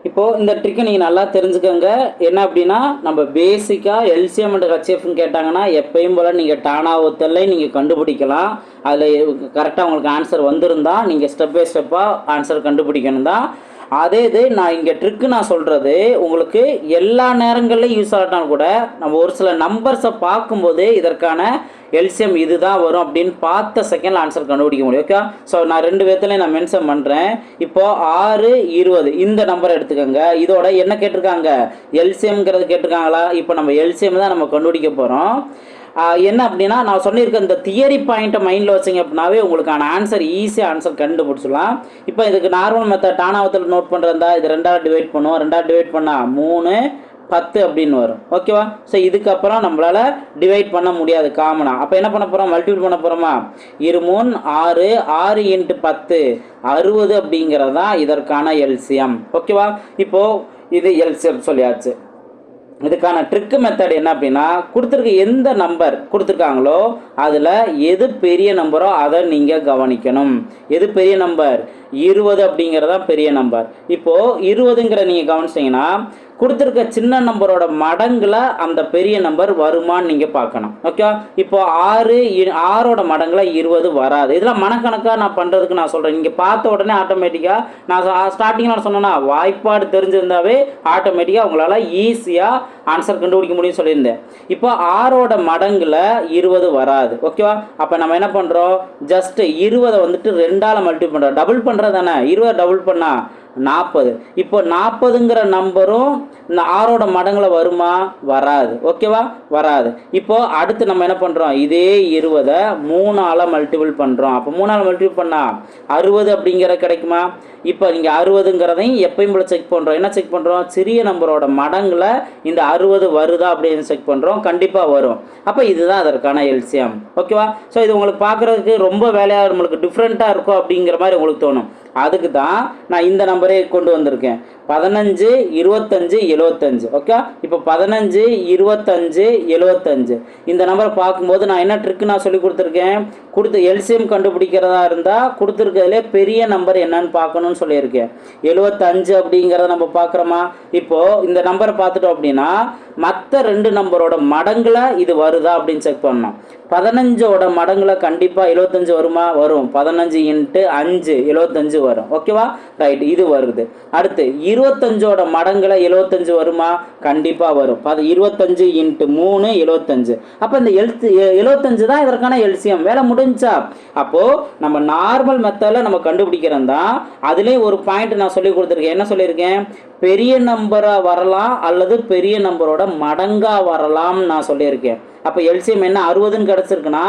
இப்போது இந்த ட்ரிக்கை நீங்கள் நல்லா தெரிஞ்சுக்கோங்க. என்ன அப்படின்னா, நம்ம பேசிக்காக எல்சிஎம் அண்ட் ஹெச்எஃப்னு கேட்டாங்கன்னா எப்பயும் போல் நீங்கள் டானாவத்தல்ல நீங்கள் கண்டுபிடிக்கலாம். அதில் கரெக்டாக உங்களுக்கு ஆன்சர் வந்திருந்தால் நீங்கள் ஸ்டெப் பை ஸ்டெப்பாக ஆன்சர் கண்டுபிடிக்கணும் தான். அதே இது நான் இங்கே ட்ரிக்கு நான் சொல்கிறது உங்களுக்கு எல்லா நேரங்கள்லையும் யூஸ் ஆகிட்டாலும் கூட, நம்ம ஒரு சில நம்பர்ஸை பார்க்கும்போது இதற்கான எல்சிஎம் இது தான் வரும் அப்படின்னு பார்த்த செகண்டில் ஆன்சர் கண்டுபிடிக்க முடியும். ஓகே, ஸோ நான் 2 விதத்துலையும் நான் மென்ஷன் பண்ணுறேன். இப்போது 6 20 இந்த நம்பரை எடுத்துக்கோங்க. இதோட என்ன கேட்டிருக்காங்க? எல்சிஎம்ங்கிறது கேட்டிருக்காங்களா? இப்போ நம்ம எல்சிஎம் தான் நம்ம கண்டுபிடிக்க போகிறோம். என்ன அப்படின்னா நான் சொல்லியிருக்க இந்த தியரி பாயிண்ட்டை மைண்டில் வச்சிங்க அப்படின்னாவே உங்களுக்கான ஆன்சர் ஈஸியாக ஆன்சர் கண்டுபிடிச்சிடலாம். இப்போ இதுக்கு நார்மல் மெத்தட் டானாவத்தில் நோட் பண்ணுறதா இது 2ஆல் டிவைட் பண்ணுவோம். 2ஆல் டிவைட் பண்ணால் 3 10 அப்படின்னு வரும். ஓகேவா? ஸோ இதுக்கப்புறம் நம்மளால் டிவைட் பண்ண முடியாது காமனாக. அப்போ என்ன பண்ண போகிறோம்? மல்டிபிள் பண்ண போகிறோமா? 2 3 6 6 × 10 60 அப்படிங்கிறது தான் இதற்கான எல்சிஎம். ஓகேவா? இப்போது இது எல்சிஎம் சொல்லியாச்சு. இதுக்கான ட்ரிக்கு மெத்தட் என்ன அப்படின்னா, கொடுத்துருக்க எந்த நம்பர் கொடுத்துருக்காங்களோ அதில் எது பெரிய நம்பரோ அதை நீங்கள் கவனிக்கணும். எது பெரிய நம்பர்? 20 அப்படிங்கிறதா பெரிய நம்பர். இப்போது 20ங்கிற நீங்கள் கவனிச்சிங்கன்னா கொடுத்துருக்க சின்ன நம்பரோட மடங்கில் அந்த பெரிய நம்பர் வருமானு நீங்கள் பார்க்கணும். ஓகே, இப்போ 6ஓட மடங்கில் 20 வராது. இதெல்லாம் மனக்கணக்காக நான் பண்ணுறதுக்கு நான் சொல்கிறேன். நீங்கள் பார்த்த உடனே ஆட்டோமேட்டிக்காக நான் ஸ்டார்டிங்கில் நான் சொன்னேன்னா வாய்ப்பாடு தெரிஞ்சிருந்தாவே ஆட்டோமேட்டிக்காக உங்களால் ஈஸியாக ஆன்சர் கண்டுபிடிக்க முடியும்னு சொல்லியிருந்தேன். இப்போ 6ஓட மடங்கில் 20 வராது. ஓகேவா? அப்போ நம்ம என்ன பண்ணுறோம்? ஜஸ்ட் 20 வந்துட்டு 2ஆல் மல்டிபிள் பண்ணுறோம். டபுள் பண்ணுறது தானே. 20 டபுள் பண்ணால் 40. இப்போ 40ங்கிற நம்பரும் இந்த 6ஓட மடங்கில் வருமா? வராது. ஓகேவா? வராது. இப்போ அடுத்து நம்ம என்ன பண்ணுறோம்? இதே 20 3ஆல் மல்டிபிள் பண்ணுறோம். அப்போ 3ஆல் மல்டிபிள் பண்ணால் 60 அப்படிங்கிற கிடைக்குமா? இப்போ நீங்கள் 60ங்கிறதையும் எப்பயும் போல செக் பண்ணுறோம். என்ன செக் பண்ணுறோம்? சிறிய நம்பரோட மடங்கில் இந்த 60 வருதா அப்படின்னு செக் பண்ணுறோம். கண்டிப்பாக வரும். அப்போ இதுதான் அதற்கான எல்சிஎம். ஓகேவா? ஸோ இது உங்களுக்கு பார்க்குறதுக்கு ரொம்ப வேலையாக நம்மளுக்கு டிஃப்ரெண்ட்டாக இருக்கும் அப்படிங்கிற மாதிரி உங்களுக்கு தோணும். அதுக்கு தான் நான் இந்த நம்பரே கொண்டு வந்திருக்கேன். 15 25 75. ஓகே, இப்போ 15 25 75 இந்த நம்பரை பார்க்கும்போது நான் என்ன ட்ரிக்கு நான் சொல்லி கொடுத்துருக்கேன். எல்சிஎம் கண்டுபிடிக்கிறதா இருந்தால் கொடுத்துருக்கிறதுலே பெரிய நம்பர் என்னன்னு பார்க்கணும்னு சொல்லியிருக்கேன். 75 அப்படிங்கிறத நம்ம பார்க்குறோமா? இப்போது இந்த நம்பரை பார்த்துட்டோம் அப்படின்னா மற்ற 2 நம்பரோட மடங்கில் இது வருதா அப்படின்னு செக் பண்ணோம். 15ஓட மடங்கில் கண்டிப்பாக 75 வருமா? வரும். 15 × 5 75 வரும். ஓகேவா? ரைட், இது வருது. அடுத்து 25ஓட மடங்கில் 75 வருமா? கண்டிப்பாக வரும். 25 × 3 75. அப்போ இந்த 75 தான் இதற்கான எல்சிஎம். வேலை முடிஞ்சா? அப்போது நம்ம நார்மல் மெத்தடில் நம்ம கண்டுபிடிக்கிறோம் தான். அதுலேயும் ஒரு பாயிண்ட் நான் சொல்லி கொடுத்துருக்கேன். என்ன சொல்லியிருக்கேன்? பெரிய நம்பராக வரலாம் அல்லது பெரிய நம்பரோட மடங்காக வரலாம்னு நான் சொல்லியிருக்கேன். அப்போ எல்சிஎம் என்ன 60ன்னு கிடச்சிருக்குன்னா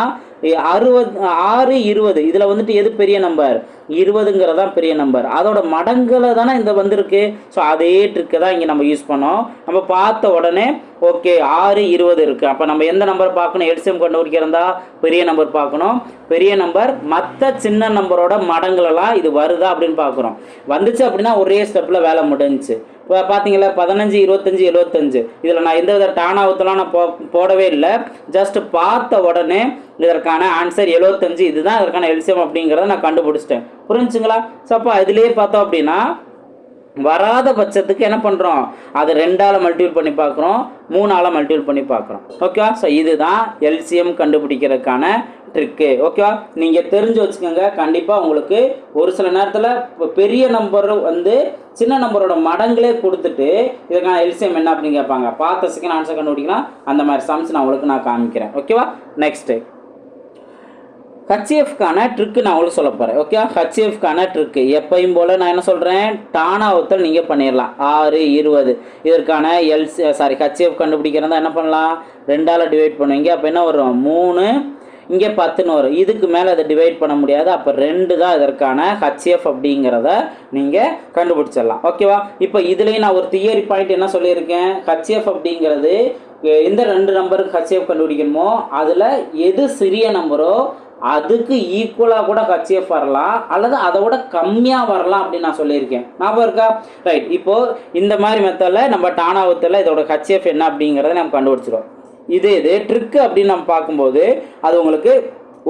6 20 இதில் வந்துட்டு எது பெரிய நம்பர்? 20ங்கிறதான் பெரிய நம்பர். அதோட மடங்கில் தானே இந்த வந்திருக்கு. ஸோ அதே ட்ரிக்கை தான் இங்கே நம்ம யூஸ் பண்ணோம். நம்ம பார்த்த உடனே ஓகே 6 20 இருக்குது. அப்போ நம்ம எந்த நம்பர் பார்க்கணும்? எல்சிஎம் கண்டுபிடிக்கிறதா பெரிய நம்பர் பார்க்கணும். பெரிய நம்பர் மற்ற சின்ன நம்பரோட மடங்களெல்லாம் இது வருதா அப்படின்னு பார்க்குறோம். வந்துச்சு அப்படின்னா ஒரே ஸ்டெப்பில் வேலை முடிஞ்சிச்சு. இப்போ பார்த்தீங்களா 15 25 75 இதில் நான் எந்த வித டானாவத்தெல்லாம் நான் போடவே இல்லை. ஜஸ்ட் பார்த்த உடனே இதற்கான ஆன்சர் 75. இதுதான் இதற்கான எல்சிஎம் அப்படிங்கிறத நான் கண்டுபிடிச்சிட்டேன். புரிஞ்சுங்களா? ஸோ அப்போ அதிலே பார்த்தோம் அப்படின்னா வராத பட்சத்துக்கு என்ன பண்ணுறோம்? அது 2ஆல் மல்டிபிள் பண்ணி பார்க்குறோம், 3ஆல் மல்டிபிள் பண்ணி பார்க்குறோம். ஓகேவா? ஸோ இதுதான் எல்சிஎம் கண்டுபிடிக்கிறதுக்கான ட்ரிக்கு. ஓகேவா? நீங்கள் தெரிஞ்சு வச்சுக்கோங்க. கண்டிப்பாக உங்களுக்கு ஒரு சில நேரத்தில் பெரிய நம்பர் வந்து சின்ன நம்பரோட மடங்களே கொடுத்துட்டு இதுக்கான எல்சிஎம் என்ன அப்படின்னு கேட்பாங்க. பார்த்த செகண்ட் ஆன்சர் கண்டுபிடிக்கலாம். அந்த மாதிரி சம்ஸ் நான் உங்களுக்கு நான் காமிக்கிறேன். ஓகேவா? நெக்ஸ்ட்டு ஹச்சிஎஃப்கான ட்ரிக்கு நான் உங்களுக்கு சொல்ல போகிறேன். ஓகே, ஹச்சிஎஃப்கான ட்ரிக்கு எப்பயும் போல் நான் என்ன சொல்கிறேன், டானாவத்தல் நீங்கள் பண்ணிடலாம். 6 20 இதற்கான ஹச்சிஎஃப் கண்டுபிடிக்கிறதா என்ன பண்ணலாம்? 2ஆல் டிவைட் பண்ணுவீங்க. அப்போ என்ன வரும்? 3 இங்கே 10ன்னு வரும். இதுக்கு மேலே அதை டிவைட் பண்ண முடியாது. அப்போ 2 தான் இதற்கான ஹச்சிஎஃப் அப்படிங்கிறத நீங்கள் கண்டுபிடிச்சிடலாம். ஓகேவா? இப்போ இதுலேயும் நான் ஒரு தியரி பாயிண்ட் என்ன சொல்லியிருக்கேன், ஹச்சிஎஃப் அப்படிங்கிறது எந்த 2 நம்பருக்கு ஹச்சிஎஃப் கண்டுபிடிக்கணுமோ அதில் எது சிறிய நம்பரோ அதுக்கு ஈக்குவலாக கூட ஹச்சிஎஃப் வரலாம் அல்லது அதை விட கம்மியாக வரலாம் அப்படின்னு நான் சொல்லியிருக்கேன். ஞாபகம் இருக்கா? ரைட். இப்போது இந்த மாதிரி மெத்தடில் நம்ம டானாவத்தில் இதோட ஹச்சிஎஃப் என்ன அப்படிங்கிறத நம்ம கண்டுபிடிச்சிடும். இது ட்ரிக்கு அப்படின்னு நம்ம பார்க்கும்போது அது உங்களுக்கு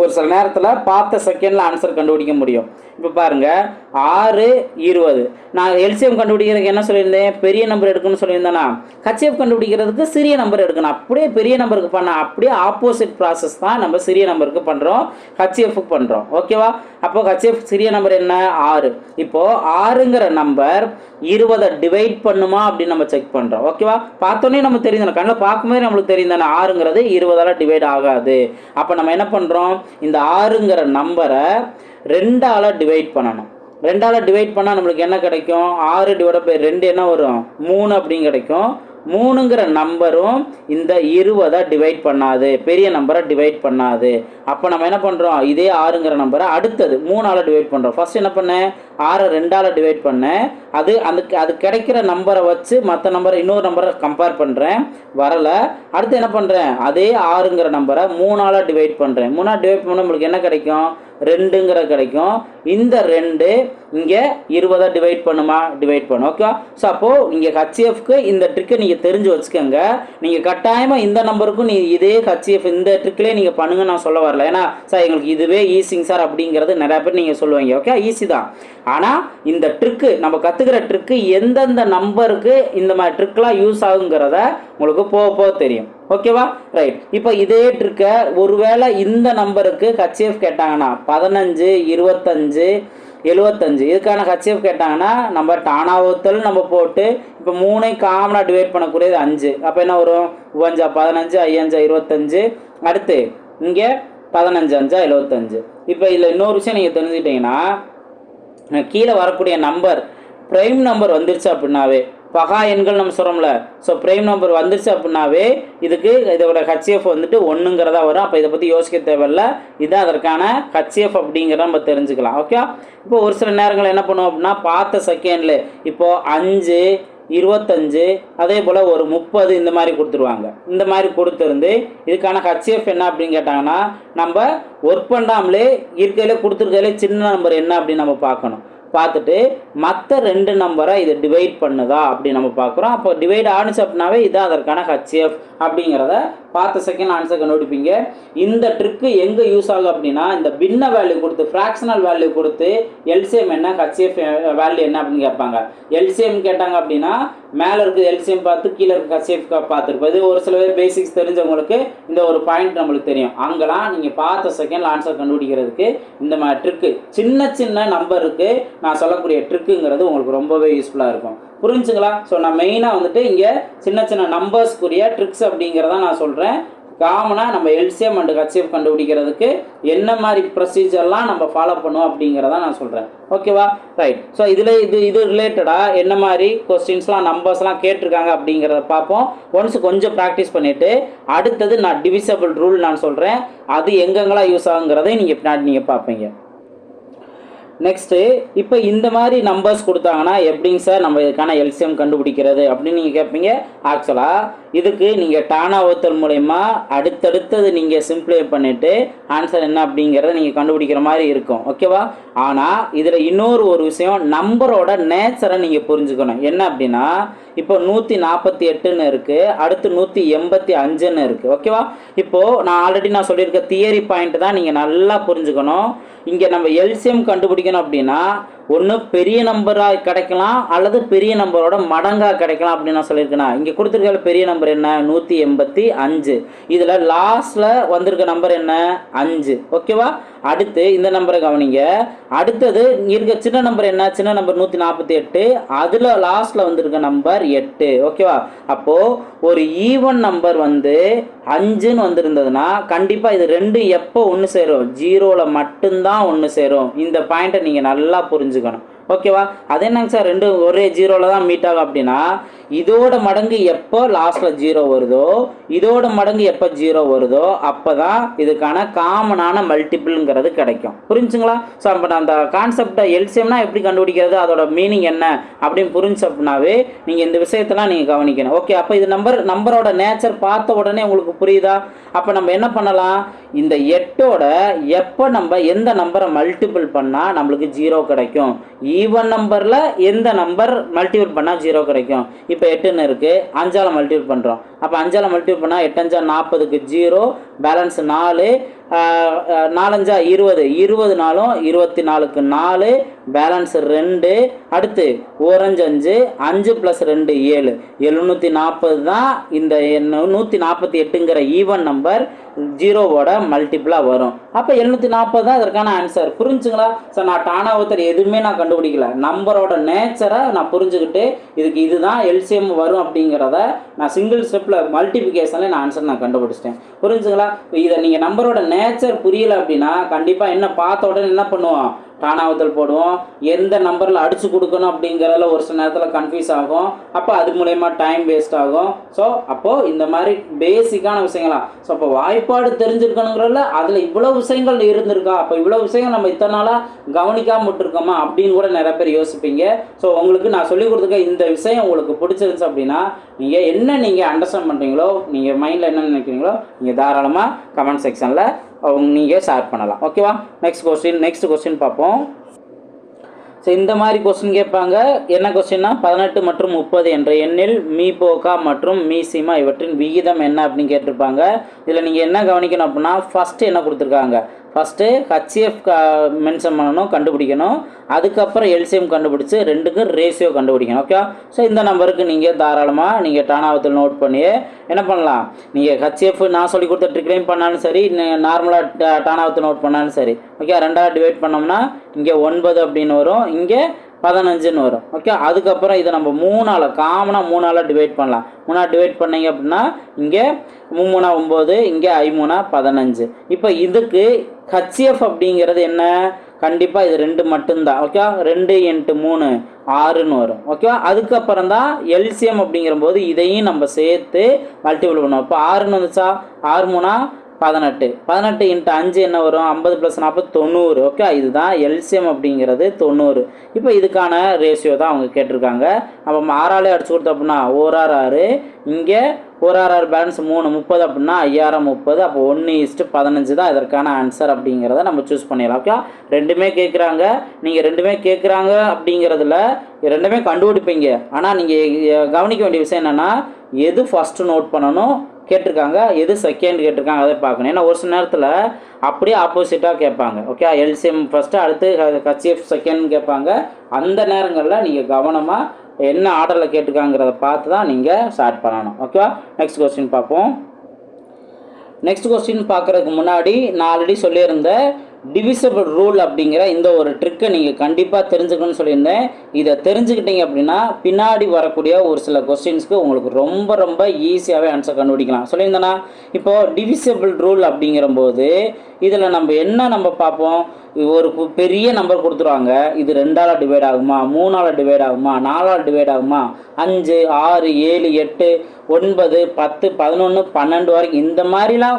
ஒரு சில நேரத்தில் பார்த்த செகண்டில் ஆன்சர் கண்டுபிடிக்க முடியும். இப்போ பாருங்கள் 6 20 நான் எல்சிஎம் கண்டுபிடிக்கிறதுக்கு என்ன சொல்லியிருந்தேன்? பெரிய நம்பர் எடுக்கணும்னு சொல்லியிருந்தேன்னா ஹச்சிஎஃப் கண்டுபிடிக்கிறதுக்கு சிறிய நம்பர் எடுக்கணும். அப்படியே பெரிய நம்பருக்கு பண்ண அப்படியே ஆப்போசிட் ப்ராசஸ் தான் நம்ம சிறிய நம்பருக்கு பண்ணுறோம், ஹச்சிஎஃப்க்கு பண்ணுறோம். ஓகேவா? அப்போ ஹச்சிஎஃப் சிறிய நம்பர் என்ன? 6. இப்போது 6ங்கிற நம்பர் 20 டிவைட் பண்ணுமா அப்படின்னு நம்ம செக் பண்ணுறோம். ஓகேவா? பார்த்தோன்னே நம்ம தெரியுதானே, கண்ணில் பார்க்கும்போது நம்மளுக்கு தெரியும் தானே 6ங்கிறது 20ஆல் டிவைட் ஆகாது. அப்போ நம்ம என்ன பண்ணுறோம்? இந்த 6ங்கிற நம்பரை 2ஆல் டிவைட் பண்ணணும். 2ஆல் டிவைட் பண்ணால் நம்மளுக்கு என்ன கிடைக்கும்? 6 ÷ 2 என்ன வரும்? 3 அப்படின்னு கிடைக்கும். 3ங்கிற நம்பரும் இந்த 20 டிவைட் பண்ணாது, பெரிய நம்பரை டிவைட் பண்ணாது. அப்போ நம்ம என்ன பண்ணுறோம், இதே 6ங்கிற நம்பரை அடுத்தது 3ஆல் டிவைட் பண்ணுறோம். ஃபர்ஸ்ட் என்ன பண்ணேன், 6 2ஆல் டிவைட் பண்ணேன். அது கிடைக்கிற நம்பரை வச்சு மற்ற நம்பரை இன்னொரு நம்பரை கம்பேர் பண்ணுறேன், வரலை. அடுத்து என்ன பண்ணுறேன், அதே 6ங்கிற நம்பரை 3ஆல் டிவைட் பண்ணுறேன். 3ஆல் டிவைட் பண்ணால் நம்மளுக்கு என்ன கிடைக்கும், 2ங்கிற கிடைக்கும். இந்த 2 இங்கே 20 டிவைட் பண்ணுமா, டிவைட் பண்ணும். ஓகே. ஸோ அப்போது நீங்கள் ஹச்சிஎஃப்க்கு இந்த ட்ரிக்கை நீங்கள் தெரிஞ்சு வச்சுக்கோங்க. நீங்கள் கட்டாயமாக இந்த நம்பருக்கும் இதே ஹச்சிஎஃப் இந்த ட்ரிக்லேயே நீங்கள் பண்ணுங்க நான் சொல்ல வரல. ஏன்னா சார் எங்களுக்கு இதுவே ஈஸிங்க சார் அப்படிங்கிறது நிறையா பேர் நீங்கள் சொல்லுவீங்க. ஓகே, ஈஸி தான். ஆனால் இந்த ட்ரிக்கு நம்ம கற்றுக்கிற ட்ரிக்கு எந்தெந்த நம்பருக்கு இந்த மாதிரி ட்ரிக்லாம் யூஸ் ஆகுங்கிறத உங்களுக்கு போக போக தெரியும். ஓகேவா, ரைட். இப்போ இதே ட்ரிக்கை ஒருவேளை இந்த நம்பருக்கு ஹச்சிஎஃப் கேட்டாங்கன்னா 15 25 75 இதுக்கான ஹச்சிஎஃப் கேட்டாங்கன்னா நம்ம டானாவத்தல் நம்ம போட்டு இப்போ 3 காமனாக டிவைட் பண்ணக்கூடியது 5. அப்போ என்ன வரும், 5 15 5 25. அடுத்து இங்கே 15 5 75. இப்போ இதில் இன்னொரு விஷயம் நீங்கள் தெரிஞ்சுக்கிட்டீங்கன்னா, கீழே வரக்கூடிய நம்பர் ப்ரைம் நம்பர் வந்துருச்சு அப்படின்னாவே, பகா எண்கள் நம்ம சொல்கிறோம்ல, ஸோ ப்ரைம் நம்பர் வந்துருச்சு அப்படின்னாவே இதுக்கு இதோட ஹச்சிஎஃப் வந்துட்டு 1ங்கிறதா வரும். அப்போ இதை பற்றி யோசிக்க தேவையில்லை, இதுதான் அதற்கான ஹச்சிஎஃப் அப்படிங்கிறத நம்ம தெரிஞ்சுக்கலாம். ஓகே. இப்போ ஒரு சில நேரங்கள் என்ன பண்ணுவோம் அப்படின்னா, பார்த்த செகண்டில் இப்போது 5 25 அதே போல் ஒரு 30 இந்த மாதிரி கொடுத்துருவாங்க. இந்த மாதிரி கொடுத்துருந்து இதுக்கான ஹச்சிஎஃப் என்ன அப்படின்னு கேட்டாங்கன்னா, நம்ம ஒர்க் பண்ணாமலே இருக்கையிலே கொடுத்துருக்கையிலே சின்ன நம்பர் என்ன அப்படின்னு நம்ம பார்க்கணும். பார்த்துட்டு மற்ற 2 நம்பரை இதை டிவைட் பண்ணுதா அப்படி நம்ம பார்க்குறோம். அப்போ டிவைட் ஆனிச்சு அப்படின்னாவே இதுதான் அதற்கான ஹச்சிஎஃப் அப்படிங்கிறத பார்த்த செகண்ட் ஆன்சர் கண்டுபிடிப்பீங்க. இந்த ட்ரிக்கு எங்கே யூஸ் ஆகும் அப்படின்னா, இந்த பின்ன வேல்யூ கொடுத்து ஃப்ராக்ஷனல் வேல்யூ கொடுத்து எல்சிஎம் என்ன ஹச்சிஎஃப் வேல்யூ என்ன அப்படின்னு கேட்பாங்க. எல்சிஎம் கேட்டாங்க அப்படின்னா மேலே இருக்குது எல்சிஎம் பார்த்து கீழே இருக்க ஹச்சிஎஃப் பார்த்துருப்போம். இது ஒரு சில பேர் பேசிக்ஸ் தெரிஞ்சவங்களுக்கு இந்த ஒரு பாயிண்ட் நம்மளுக்கு தெரியும். அங்கெல்லாம் நீங்கள் பார்த்த செகண்ட் ஆன்சர் கண்டுபிடிக்கிறதுக்கு இந்த மாதிரி ட்ரிக்கு சின்ன சின்ன நம்பருக்கு நான் சொல்லக்கூடிய ட்ரிக்குங்கிறது உங்களுக்கு ரொம்பவே யூஸ்ஃபுல்லாக இருக்கும். புரிஞ்சுங்களா? ஸோ நான் மெயினாக வந்துட்டு இங்கே சின்ன சின்ன நம்பர்ஸ்க்குரிய ட்ரிக்ஸ் அப்படிங்கிறத நான் சொல்கிறேன். காமனாக நம்ம எல்சிஎம் அண்ட் ஹச்சிஎஃப் கண்டுபிடிக்கிறதுக்கு என்ன மாதிரி ப்ரொசீஜர்லாம் நம்ம ஃபாலோ பண்ணுவோம் அப்படிங்கிறத நான் சொல்கிறேன். ஓகேவா, ரைட். ஸோ இதில் இது ரிலேட்டடாக என்ன மாதிரி கொஸ்டின்ஸ்லாம் நம்பர்ஸ்லாம் கேட்டிருக்காங்க அப்படிங்கிறத பார்ப்போம். ஒன்ஸ் கொஞ்சம் ப்ராக்டிஸ் பண்ணிவிட்டு அடுத்தது நான் டிவிசபிள் ரூல் நான் சொல்கிறேன், அது எங்கெங்கெல்லாம் யூஸ் ஆகுங்கிறதை நீங்கள் பின்னாடி நீங்கள் பார்ப்பீங்க. நெக்ஸ்ட்டு இப்போ இந்த மாதிரி நம்பர்ஸ் கொடுத்தாங்கன்னா எப்படிங்க சார் நம்ம இதுக்கான எல்சிஎம் கண்டுபிடிக்கிறது அப்படின்னு நீங்கள் கேட்பீங்க. ஆக்சுவலாக இதுக்கு நீங்கள் டானா வகுத்தல் மூலயமா அடுத்தடுத்தது நீங்கள் சிம்பிளை பண்ணிவிட்டு ஆன்சர் என்ன அப்படிங்கிறத நீங்கள் கண்டுபிடிக்கிற மாதிரி இருக்கும். ஓகேவா? ஆனால் இதில் இன்னொரு ஒரு விஷயம், நம்பரோட நேச்சரை நீங்கள் புரிஞ்சுக்கணும். என்ன அப்படின்னா, இப்போ 148ன்னு இருக்குது, அடுத்து 185ன்னு இருக்குது. ஓகேவா? இப்போது நான் ஆல்ரெடி நான் சொல்லியிருக்க தியரி பாயிண்ட் தான் நீங்கள் நல்லா புரிஞ்சுக்கணும். இங்கே நம்ம எல்சிஎம் கண்டுபிடிக்கணும் அப்படின்னா ஒன்று பெரிய நம்பராக கிடைக்கலாம் அல்லது பெரிய நம்பரோட மடங்காக கிடைக்கலாம் அப்படின்னு நான் சொல்லியிருக்கேன். இங்கே கொடுத்துருக்க பெரிய நம்பர் என்ன, 185. இதில் லாஸ்ட்டில் வந்திருக்க நம்பர் என்ன, 5. ஓகேவா? அடுத்து இந்த நம்பரை கவனிங்க. அடுத்தது இருக்க சின்ன நம்பர் என்ன, சின்ன நம்பர் 148. அதில் லாஸ்ட்டில் வந்திருக்க நம்பர் 8. ஓகேவா? அப்போது ஒரு ஈவன் நம்பர் வந்து 5ன்னு வந்திருந்ததுன்னா கண்டிப்பாக இது 2 எப்போ ஒன்று சேரும், 0ல் மட்டும்தான் ஒன்று சேரும். இந்த பாயிண்ட்டை நீங்கள் நல்லா புரிஞ்சுக்கணும். ஓகேவா? அது என்னங்க சார் 2 ஒரே 0ல் தான் மீட் ஆகும் அப்படின்னா, இதோட மடங்கு எப்போ லாஸ்ட்டில் 0 வருதோ, இதோட மடங்கு எப்போ 0 வருதோ அப்போ தான் இதுக்கான காமனான மல்டிபிள்ங்கிறது கிடைக்கும். புரிஞ்சுங்களா? ஸோ அப்போ நான் அந்த கான்செப்டை எல்சிஎம்னா எப்படி கண்டுபிடிக்கிறது, அதோட மீனிங் என்ன அப்படின்னு புரிஞ்சு அப்படின்னாவே நீங்கள் இந்த விஷயத்தெல்லாம் நீங்கள் கவனிக்கணும். ஓகே, அப்போ இது நம்பரோட நேச்சர் பார்த்த உடனே உங்களுக்கு புரியுதா? அப்போ நம்ம என்ன பண்ணலாம், இந்த 8ஓட எப்போ நம்ம எந்த நம்பரை மல்டிபிள் பண்ணால் நம்மளுக்கு 0 கிடைக்கும், ஈவன் நம்பரில் எந்த நம்பர் மல்டிபிள் பண்ணால் 0 கிடைக்கும். இப்போ 8ன்னு இருக்குது, 5ஆல் மல்டிபிள் பண்ணுறோம். அப்போ 5ஆல் மல்டிபிள் பண்ணால் 8 5 40க்கு 0, பேலன்ஸ் 4, 4 5 20, 20 4 24க்கு 4, பேலன்ஸ் 2. அடுத்து 1 5 5, 5 + 2 7, 740 தான் இந்த 148ங்கிற ஈவன் நம்பர் 0வோட மல்டிபிளாக வரும். அப்போ 740 தான் அதற்கான ஆன்சர். புரிஞ்சுங்களா? சார் நான் டானா ஒருத்தர் எதுவுமே நான் கண்டுபிடிக்கல, நம்பரோட நேச்சரை நான் புரிஞ்சுக்கிட்டு இதுக்கு இதுதான் எல்சிஎம் வரும் அப்படிங்கிறத நான் சிங்கிள் ஸ்டெப்பில் மல்டிபிகேஷனில் நான் ஆன்சர் நான் கண்டுபிடிச்சிட்டேன். புரிஞ்சுங்களா? இதை நீங்கள் நம்பரோட நேச்சர் புரியல அப்படின்னா கண்டிப்பாக என்ன பார்த்த உடனே என்ன பண்ணுவோம், தானாவத்தல் போடுவோம், எந்த நம்பரில் அடித்து கொடுக்கணும் அப்படிங்கிறதுல ஒரு சில நேரத்தில் கன்ஃபியூஸ் ஆகும். அப்போ அது மூலயமா டைம் வேஸ்ட் ஆகும். ஸோ அப்போது இந்த மாதிரி பேசிக்கான விஷயங்களாம். ஸோ அப்போ வாய்ப்பாடு தெரிஞ்சிருக்கணுங்கிறதுல அதில் இவ்வளோ விஷயங்கள் இருந்திருக்கா, அப்போ இவ்வளோ விஷயங்கள் நம்ம இத்தனை நாளாக கவனிக்காமல் விட்டுருக்கோமா அப்படின்னு கூட நிறைய பேர் யோசிப்பீங்க. ஸோ உங்களுக்கு நான் சொல்லிக் கொடுத்துருக்க இந்த விஷயம் உங்களுக்கு பிடிச்சிருந்துச்சு அப்படின்னா நீங்கள் அண்டர்ஸ்டாண்ட் பண்ணுறீங்களோ, நீங்கள் மைண்டில் என்ன நினைக்கிறீங்களோ நீங்கள் தாராளமாக கமெண்ட் செக்ஷனில் நீங்கள் ஷேர் பண்ணலாம். ஓகேவா? நெக்ஸ்ட் கொஸ்டின் பார்ப்போம். ஸோ இந்த மாதிரி கொஸ்டின் கேட்பாங்க. என்ன கொஸ்டின்னா 18 மற்றும் 30 என்ற எண்ணில் மீபோகா மற்றும் மீசிமா இவற்றின் விகிதம் என்ன அப்படின்னு கேட்டிருப்பாங்க. இதில் நீங்கள் என்ன கவனிக்கணும் அப்படின்னா ஃபஸ்ட்டு என்ன கொடுத்துருக்காங்க, ஃபஸ்ட்டு ஹச்சிஎஃப் மென்ஷன் பண்ணணும், கண்டுபிடிக்கணும். அதுக்கப்புறம் எல்சிஎம் கண்டுபிடிச்சி ரெண்டுக்கும் ரேஷியோ கண்டுபிடிக்கணும். ஓகே. ஸோ இந்த நம்பருக்கு நீங்கள் தாராளமாக நீங்கள் டானாவத்தில் நோட் பண்ணி என்ன பண்ணலாம், நீங்கள் ஹச்சிஎஃப் நான் சொல்லி கொடுத்த ட்ரிக்லையும் பண்ணாலும் சரி, நார்மலாக டானாவத்தில் நோட் பண்ணாலும் சரி. ஓகே. 2ஆல் டிவைட் பண்ணோம்னா இங்கே 9 அப்படின்னு வரும், இங்கே 15ன்னு வரும். ஓகே. அதுக்கப்புறம் இதை நம்ம 3ஆல் காமனாக 3ஆல் டிவைட் பண்ணலாம். 3ஆல் டிவைட் பண்ணிங்க அப்படின்னா இங்கே 3 9, இங்கே 5 15. இப்போ இதுக்கு ஹச்சிஎஃப் அப்படிங்கிறது என்ன, கண்டிப்பாக இது 2 மட்டும்தான். ஓகே. 2 × 3 6ன்னு வரும். ஓகே. அதுக்கப்புறம் தான் எல்சிஎம் அப்படிங்கிற போது இதையும் நம்ம சேர்த்து மல்டிபிள் பண்ணுவோம். இப்போ 6ன்னு வந்துச்சா, 6 3 18, 18 × 5 என்ன வரும், 50 + 40 90. ஓகே. இதுதான் எல்சிஎம் அப்படிங்கிறது 90. இப்போ இதுக்கான ரேஷியோ தான் அவங்க கேட்டிருக்காங்க. அப்போ 6ஆலே அடிச்சு கொடுத்தோம் அப்படின்னா 1 6 6, இங்கே 1 6 6 பேலன்ஸ் 3 30 அப்படின்னா 5 30. அப்போ 1:15 தான் இதற்கான ஆன்சர் அப்படிங்கிறத நம்ம சூஸ் பண்ணிடலாம். ஓகே. ரெண்டுமே கேட்குறாங்க. நீங்கள் ரெண்டுமே கேட்குறாங்க அப்படிங்கிறதுல ரெண்டுமே கண்டுபிடிப்பீங்க. ஆனால் நீங்கள் கவனிக்க வேண்டிய விஷயம் என்னென்னா எது ஃபஸ்ட்டு நோட் பண்ணணும் கேட்டிருக்காங்க, எது செகண்ட் கேட்டிருக்காங்க அதை பார்க்கணும். ஏன்னா ஒரு சில நேரத்தில் அப்படியே ஆப்போசிட்டாக கேட்பாங்க. ஓகே. எல்சிஎம் ஃபஸ்ட்டு, அடுத்து ஹச்சிஎஃப் செகண்ட் கேட்பாங்க. அந்த நேரங்களில் நீங்கள் கவனமாக என்ன ஆர்டரில் கேட்டிருக்காங்கிறத பார்த்து தான் நீங்கள் ஸ்டார்ட் பண்ணணும். ஓகேவா? நெக்ஸ்ட் கொஸ்டின் பார்ப்போம். நெக்ஸ்ட் கொஸ்டின் பார்க்குறதுக்கு முன்னாடி நான் ஆல்ரெடி சொல்லியிருந்த டிவிசிபிள் ரூல் அப்படிங்கிற இந்த ஒரு ட்ரிக்கை நீங்கள் கண்டிப்பாக தெரிஞ்சுக்கணும்னு சொல்லியிருந்தேன். இதை தெரிஞ்சுக்கிட்டீங்க அப்படின்னா பின்னாடி வரக்கூடிய ஒரு சில கொஸ்டின்ஸ்க்கு உங்களுக்கு ரொம்ப ரொம்ப ஈஸியாகவே ஆன்சர் கண்டுபிடிக்கலாம். சொல்லியிருந்தேன்னா இப்போது டிவிசிபிள் ரூல் அப்படிங்கிறபோது இதில் நம்ம பார்ப்போம், ஒரு பெரிய நம்பர் கொடுத்துருவாங்க, இது 2ஆல் டிவைட் ஆகுமா, 3ஆல் டிவைட் ஆகுமா, 4ஆல் டிவைட் ஆகுமா, 5 6 7 8 9 10 11 12 வரைக்கும் இந்த மாதிரிலாம்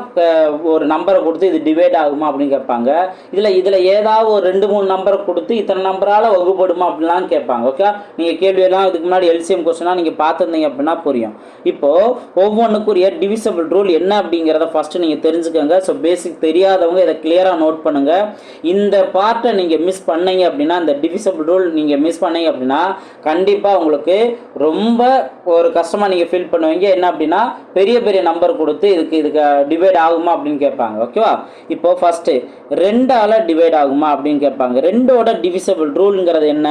ஒரு நம்பரை கொடுத்து இது டிவைட் ஆகுமா அப்படின்னு கேட்பாங்க. இதில் ஏதாவது ஒரு 2 3 நம்பரை கொடுத்து இத்தனை நம்பரால் வகுப்படுமா அப்படின்லாம் கேட்பாங்க. ஓகே. நீங்கள் கேள்வியெல்லாம் இதுக்கு முன்னாடி எல்சிஎம் கொஸ்டினாக நீங்கள் பார்த்துருந்தீங்க அப்படின்னா புரியும். இப்போது ஒவ்வொன்றுக்குரிய டிவிசிபிள் ரூல் என்ன அப்படிங்கிறத ஃபஸ்ட்டு நீங்கள் தெரிஞ்சுக்கோங்க. ஸோ பேசிக் தெரியாதவங்க இதை கிளியராக நோட் பண்ணுங்கள். இந்த பார்ட்டை நீங்கள் மிஸ் பண்ணீங்க அப்படின்னா, இந்த டிவிசிபிள் ரூல் நீங்கள் மிஸ் பண்ணீங்க அப்படின்னா கண்டிப்பாக உங்களுக்கு ரொம்ப ஒரு கஷ்டமாக நீங்கள் ஃபீல் பண்ணுவீங்க. என்ன அப்படின்னா பெரிய பெரிய நம்பர் கொடுத்து இதுக்கு டிவைட் ஆகுமா அப்படின்னு கேட்பாங்க. ஓகேவா? இப்போ ஃபஸ்ட்டு 2ஆல் டிவைட் ஆகுமா அப்படின்னு கேட்பாங்க. 2ஓட டிவிசிபிள் ரூலுங்கிறது என்ன,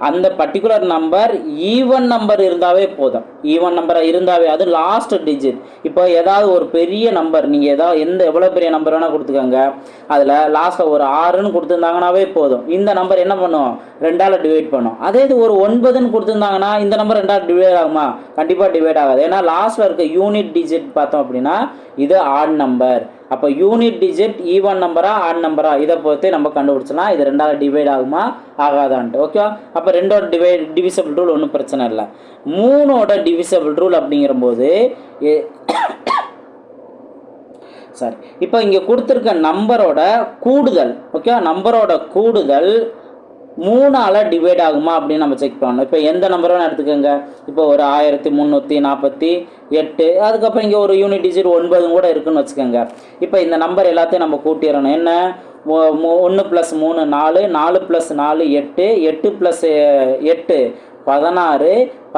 அந்த பர்டிகுலர் நம்பர் ஈவன் நம்பர் இருந்தாவே போதும். ஈவன் நம்பராக இருந்தாவே, அது லாஸ்ட் டிஜிட். இப்போ ஏதாவது ஒரு பெரிய நம்பர் நீங்கள் எவ்வளோ பெரிய நம்பர் வேணால் கொடுத்துக்கோங்க, அதில் லாஸ்ட்டில் ஒரு 6ன்னு கொடுத்துருந்தாங்கன்னாவே போதும். இந்த நம்பர் என்ன பண்ணும், 2ஆல் டிவைட் பண்ணும். அதே இது ஒரு 9ன்னு கொடுத்துருந்தாங்கன்னா இந்த நம்பர் 2ஆல் டிவைட் ஆகுமா, கண்டிப்பாக டிவைட் ஆகாது. ஏன்னா லாஸ்ட்டில் இருக்க யூனிட் டிஜிட் பார்த்தோம் அப்படின்னா இது ஆட் நம்பர். அப்போ யூனிட் டிஜிட் ஈவன் நம்பரா ஆட் நம்பரா இதை பொறுத்து நம்ம கண்டுபிடிச்சலாம் இது 2ஆல் டிவைட் ஆகுமா ஆகாதான்ட்டு. ஓகே. அப்போ 2ஓட டிவிசிபிள் ரூல் ஒன்றும் பிரச்சனை இல்லை. 3ஓட டிவிசிபிள் ரூல் அப்படிங்கிற போது சாரி, இப்போ இங்கே கொடுத்துருக்க நம்பரோட கூடுதல், ஓகே, நம்பரோட கூடுதல் 3ஆல் டிவைட் ஆகுமா அப்படின்னு நம்ம செக் பண்ணணும். இப்போ எந்த நம்பர் வேணும் எடுத்துக்கோங்க. இப்போ ஒரு 1348, அதுக்கப்புறம் இங்கே ஒரு யூனிட் டிஜிட் 9 கூட இருக்குன்னு வச்சுக்கோங்க. இப்போ இந்த நம்பர் எல்லாத்தையும் நம்ம கூட்டிடணும். என்ன, 1 + 3 4, 4 + 4 8, 8 + 8 16, 16 +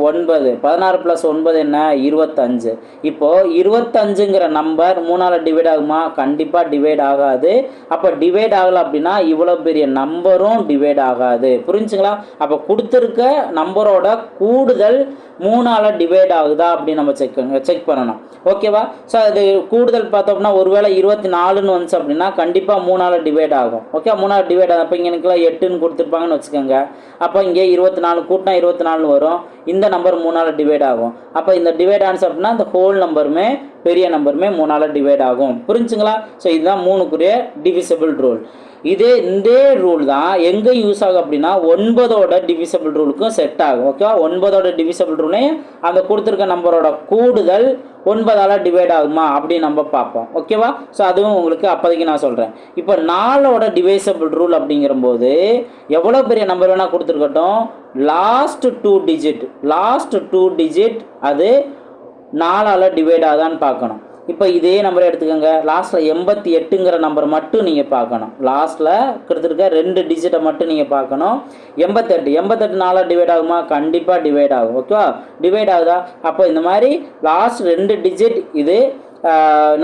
9, 16 + 9 என்ன, 25. இப்போது 25ங்கிற நம்பர் 3ஆல் டிவைட் ஆகுமா, கண்டிப்பாக டிவைட் ஆகாது. அப்போ டிவைட் ஆகலை அப்படின்னா இவ்வளோ பெரிய நம்பரும் டிவைட் ஆகாது. புரிஞ்சுங்களா? அப்போ கொடுத்துருக்க நம்பரோட கூடுதல் 3ஆல் டிவைட் ஆகுதா அப்படின்னு நம்ம செக் பண்ணணும். ஓகேவா? ஸோ அது கூடுதல் பார்த்தோம்னா ஒருவேளை 24ன்னு வந்துச்சு அப்படின்னா கண்டிப்பாக 3ஆல் டிவைட் ஆகும். ஓகே. 3ஆல் டிவைட் ஆகும். அப்போ இங்கே எனக்குலாம் 8ன்னு கொடுத்துருப்பாங்கன்னு வச்சுக்கோங்க. அப்போ இங்கே 24 கூட்டினா 24 வரும். இந்த நம்பர் 3ஆல் டிவைட் ஆகும். அப்போ இந்த டிவைட் ஆன்சர் அப்படின்னா இந்த ஹோல் நம்பருமே பெரிய நம்பருமே 3ஆல் டிவைட் ஆகும். புரிஞ்சுங்களா? ஸோ இதுதான் 3க்குரிய டிவிசிபிள் ரூல். இந்த ரூல் தான் எங்கே யூஸ் ஆகும் அப்படின்னா 9ஓட டிவிசிபிள் ரூலுக்கும் செட் ஆகும். ஓகேவா? 9ஓட டிவிசிபிள் ரூலே அந்த கொடுத்துருக்க நம்பரோட கூடுதல் 9ஆல் டிவைட் ஆகுமா அப்படின்னு நம்ம பார்ப்போம். ஓகேவா? ஸோ அதுவும் உங்களுக்கு அப்போதைக்கு நான் சொல்கிறேன். இப்போ 4ஓட டிவைசபிள் ரூல் அப்படிங்கிறபோது எவ்வளோ பெரிய நம்பர் வேணால் கொடுத்துருக்கட்டும், லாஸ்ட் டூ டிஜிட் அது 4ஆல் டிவைட் ஆகுதான்னு பார்க்கணும். இப்போ இதே நம்பரை எடுத்துக்கோங்க. லாஸ்ட்டில் 88ங்கிற நம்பர் மட்டும் நீங்கள் பார்க்கணும். லாஸ்ட்டில் கொடுத்துருக்க 2 டிஜிட்டை மட்டும் நீங்கள் பார்க்கணும். 88 4ஆல் டிவைட் ஆகுமா? கண்டிப்பாக டிவைட் ஆகும். ஓகேவா? டிவைட் ஆகுதா? அப்போ இந்த மாதிரி லாஸ்ட் 2 டிஜிட் இது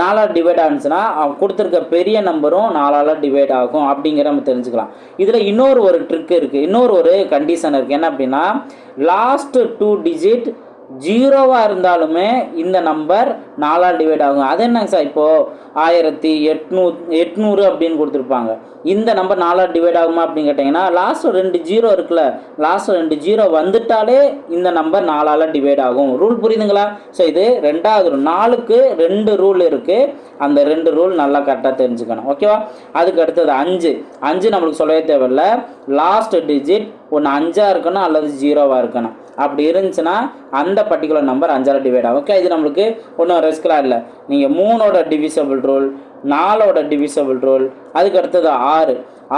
4ஆல் டிவைட் ஆனிச்சுன்னா கொடுத்துருக்க பெரிய நம்பரும் 4ஆல் டிவைட் ஆகும் அப்படிங்கிற நம்ம தெரிஞ்சுக்கலாம். இதில் ஒரு ட்ரிக் இருக்குது, ஒரு கண்டிஷன் இருக்குது. என்ன அப்படின்னா லாஸ்ட் 2 டிஜிட் 0வாக இருந்தாலுமே இந்த நம்பர் 4ஆல் டிவைட் ஆகும். அது என்னங்க சார், இப்போது 1800 அப்படின்னு கொடுத்துருப்பாங்க, இந்த நம்பர் 4ஆல் டிவைட் ஆகுமா அப்படின்னு கேட்டிங்கன்னா லாஸ்ட் 2 0 இருக்குல்ல, லாஸ்ட் 2 0 வந்துட்டாலே இந்த நம்பர் 4ஆல் டிவைட் ஆகும். ரூல் புரியுதுங்களா? ஸோ இது 2வது 4க்கு 2 ரூல் இருக்குது. அந்த 2 ரூல் நல்லா கரெக்டாக தெரிஞ்சுக்கணும். ஓகேவா? அதுக்கு அடுத்தது 5 நம்மளுக்கு சொல்லவே தேவையில்ல. லாஸ்ட் டிஜிட் ஒன்று 5ஆக இருக்கணும் அல்லது 0வாக இருக்கணும். அப்படி இருந்துச்சுன்னா அந்த பர்டிகுலர் நம்பர் 5ஆல் டிவைட் ஆகும். ஓகே, இது நம்மளுக்கு ஒன்றும் ரிஸ்க்லாம் இல்லை. நீங்கள் 3ஓட டிவிசபிள் ரூல், 4ஓட டிவிசபிள் ரூல், அதுக்கு அடுத்தது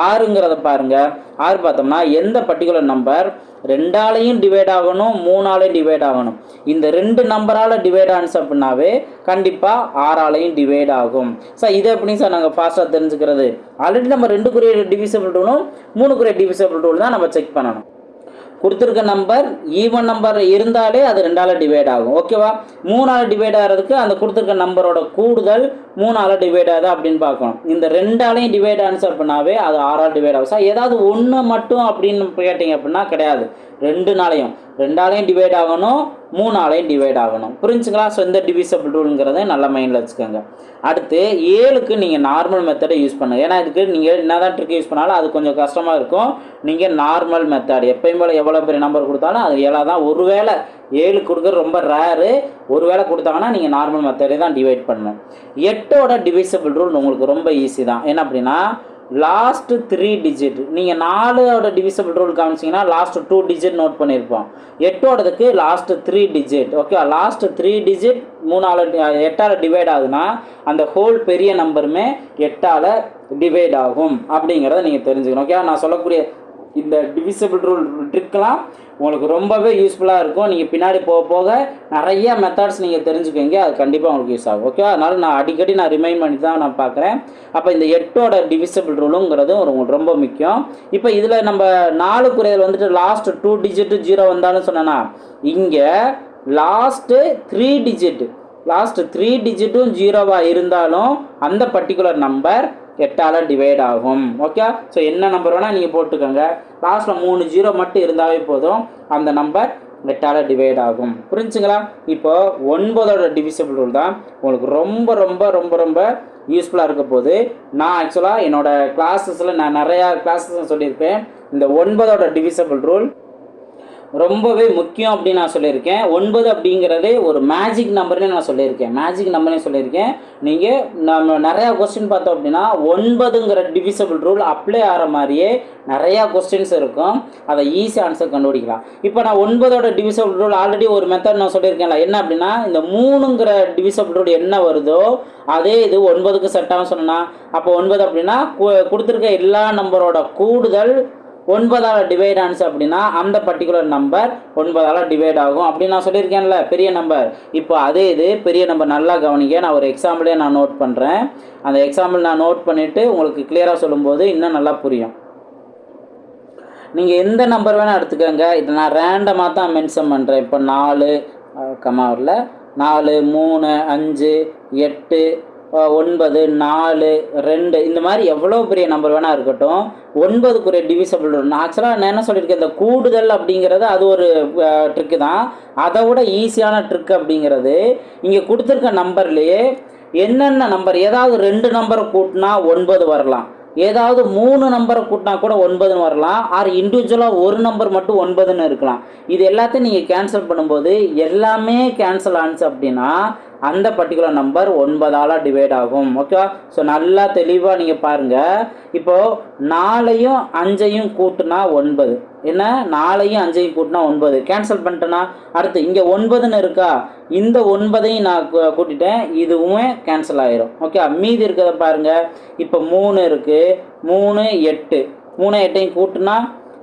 6ங்கிறத பாருங்கள். 6 பார்த்தோம்னா எந்த பர்டிகுலர் நம்பர் 2ஆலையும் டிவைட் ஆகணும், 3ஆலையும் டிவைட் ஆகணும். இந்த 2 நம்பரால் டிவைட் ஆனிச்சு அப்படின்னாவே கண்டிப்பாக 6ஆலையும் டிவைட் ஆகும். சார் இதை எப்படி சார் நாங்கள் ஃபாஸ்ட்டாக தெரிஞ்சுக்கிறது? ஆல்ரெடி நம்ம 2க்குரிய டிவிசபிள் ரூலும் 3க்குரிய டிவிசபிள் ரூல் தான் நம்ம செக் பண்ணணும். கொடுத்துருக்க நம்பர் ஈவன் நம்பர் இருந்தாலே அது 2ஆல் டிவைட் ஆகும். ஓகேவா? 3ஆல் டிவைட் ஆகிறதுக்கு அந்த கொடுத்துருக்க நம்பரோட கூடுதல் 3ஆல் டிவைட் ஆகுது அப்படின்னு பார்க்கணும். இந்த 2ஆலையும் டிவைட் ஆன்சர் பண்ணாவே அது 6ஆல் டிவைட் ஆகும். சார் ஏதாவது ஒன்று மட்டும் அப்படின்னு கேட்டிங்க அப்படின்னா கிடையாது, 2ஆலையும் டிவைட் ஆகணும், 3ஆலையும் டிவைட் ஆகணும். புரிஞ்சுங்களா? ஸோ இந்த டிவிசபிள் ரூலுங்கிறத நல்லா மைண்டில் வச்சுக்கோங்க. அடுத்து 7க்கு நீங்கள் நார்மல் மெத்தடை யூஸ் பண்ணுங்கள். ஏன்னா இதுக்கு நீங்கள் என்ன தான் ட்ரிக் யூஸ் பண்ணாலும் அது கொஞ்சம் கஷ்டமாக இருக்கும். நீங்கள் நார்மல் மெத்தட் எப்பயும் போல் எவ்வளோ பெரிய நம்பர் கொடுத்தாலும் அது 7 தான். ஒருவேளை 7 கொடுக்குறது ரொம்ப ரேரு, ஒருவேளை கொடுத்தாங்கன்னா நீங்கள் நார்மல் மெத்தடை தான் டிவைட் பண்ணணும். 8ஓட டிவிசபிள் ரூல் உங்களுக்கு ரொம்ப ஈஸி தான். என்ன அப்படின்னா லாஸ்ட் 3 டிஜிட், நீங்கள் 4ஓட டிவிசபிள் ரூல் காமிச்சிங்கன்னா லாஸ்ட் 2 டிஜிட் நோட் பண்ணியிருப்போம். 8ஓடதுக்கு last 3 digit. Okay, last 3 digit 8ஆல் டிவைட் ஆகுதுன்னா அந்த ஹோல் பெரிய நம்பருமே 8ஆல் டிவைட் ஆகும் அப்படிங்கிறத நீங்கள் தெரிஞ்சுக்கணும். ஓகே, நான் சொல்லக்கூடிய இந்த டிவிசபிள் ரூல் ட்ரிக்லாம் உங்களுக்கு ரொம்பவே யூஸ்ஃபுல்லாக இருக்கும். நீங்கள் பின்னாடி போக போக நிறைய மெத்தட்ஸ் நீங்கள் தெரிஞ்சுக்கோங்க, அது கண்டிப்பாக உங்களுக்கு யூஸ் ஆகும். ஓகே, அதனால் நான் அடிக்கடி ரிமைண்ட் பண்ணி தான் நான் பார்க்குறேன். அப்போ இந்த 8ஓட டிவிசபிள் ரூலுங்கிறது உங்களுக்கு ரொம்ப முக்கியம். இப்போ இதில் நம்ம 4க்குரியல் வந்துட்டு லாஸ்ட் 2 டிஜிட்டு 0 வந்தாலும் சொன்னேன்னா இங்கே லாஸ்ட்டு 3 டிஜிட்டும் 0வாக இருந்தாலும் அந்த பர்டிகுலர் நம்பர் 8ஆல் டிவைட் ஆகும். ஓகே, ஸோ என்ன நம்பர் வேணால் நீங்கள் போட்டுக்கோங்க, லாஸ்ட்டில் 3 0 மட்டும் இருந்தாவே போதும், அந்த நம்பர் 8ஆல் டிவைட் ஆகும். புரிஞ்சுங்களா? இப்போ 9ஓட டிவிசபிள் ரூல் தான் உங்களுக்கு ரொம்ப ரொம்ப ரொம்ப ரொம்ப யூஸ்ஃபுல்லாக இருக்க போது. நான் ஆக்சுவலாக என்னோடய கிளாஸஸில் நான் நிறையா கிளாஸஸ் சொல்லியிருப்பேன். இந்த 9ஓட டிவிசபிள் ரூல் ரொம்பவே முக்கியம் அப்படின்னு நான் சொல்லியிருக்கேன். 9 அப்படிங்கிறதே ஒரு மேஜிக் நம்பர்னே நான் சொல்லியிருக்கேன். நீங்கள் நம்ம நிறையா கொஸ்டின் பார்த்தோம் அப்படின்னா 9ங்கிற டிவிசபிள் ரூல் அப்ளை ஆகிற மாதிரியே நிறையா கொஸ்டின்ஸ் இருக்கும், அதை ஈஸியாக ஆன்சர் கண்டுபிடிக்கலாம். இப்போ நான் 9ஓட டிவிசபிள் ரூல் ஆல்ரெடி ஒரு மெத்தட் நான் சொல்லியிருக்கேன்ல, என்ன அப்படின்னா இந்த 3ங்கிற டிவிசபிள் ரூல் என்ன வருதோ அதே இது 9க்கு செட் ஆகும் சொன்னா. அப்போ 9 அப்படின்னா கொடுத்துருக்க எல்லா நம்பரோட கூடுதல் 9ஆல் டிவைட் ஆனிச்சு அப்படின்னா அந்த பர்டிகுலர் நம்பர் 9ஆல் டிவைட் ஆகும் அப்படின்னு நான் சொல்லியிருக்கேன்ல, பெரிய நம்பர். இப்போ அதே இது பெரிய நம்பர் நல்லா கவனிக்க. நான் ஒரு எக்ஸாம்பிளே நான் நோட் பண்ணுறேன். அந்த எக்ஸாம்பிள் நான் நோட் பண்ணிவிட்டு உங்களுக்கு கிளியராக சொல்லும்போது இன்னும் நல்லா புரியும். நீங்கள் எந்த நம்பர் வேணால் எடுத்துக்கோங்க, இதை நான் ரேண்டமாக தான் மென்ஷன் பண்ணுறேன். இப்போ 4 கமாவில் 4 3 5 8 9 4 2 இந்த மாதிரி எவ்வளோ பெரிய நம்பர் வேணால் இருக்கட்டும், 9க்குரிய டிவிசபிள் ரூல். நான் ஆக்சுவலாக நான் என்ன சொல்லியிருக்கேன், இந்த கூடுதல் அப்படிங்கிறது அது ஒரு ட்ரிக்கு தான். அதை விட ஈஸியான ட்ரிக் அப்படிங்கிறது இங்கே கொடுத்துருக்க நம்பர்லேயே என்னென்ன நம்பர், ஏதாவது 2 நம்பரை கூட்டினா 9 வரலாம், ஏதாவது 3 நம்பரை கூட்டினா கூட 9ன்னு வரலாம், ஆர் இண்டிவிஜுவலாக ஒரு நம்பர் மட்டும் 9ன்னு இருக்கலாம். இது எல்லாத்தையும் நீங்கள் கேன்சல் பண்ணும்போது எல்லாமே கேன்சல் ஆனிச்சு அப்படின்னா அந்த பர்டிகுலர் நம்பர் 9ஆல் டிவைட் ஆகும். ஓகேவா? ஸோ நல்லா தெளிவாக நீங்கள் பாருங்கள். இப்போது 4ஐயும் 5ஐயும் கூட்டினா 9, என்ன 4ஐயும் 5ஐயும் கூட்டினா 9, கேன்சல் பண்ணிட்டேன்னா அடுத்து இங்கே 9ன்னு இருக்கா, இந்த 9ஐயும் நான் கூட்டிட்டேன், இதுவுமே கேன்சல் ஆயிரும். ஓகே, மீதி இருக்கிறத பாருங்கள். இப்போ 3 இருக்குது, 3 8, 3 8ஐயும் கூட்டினா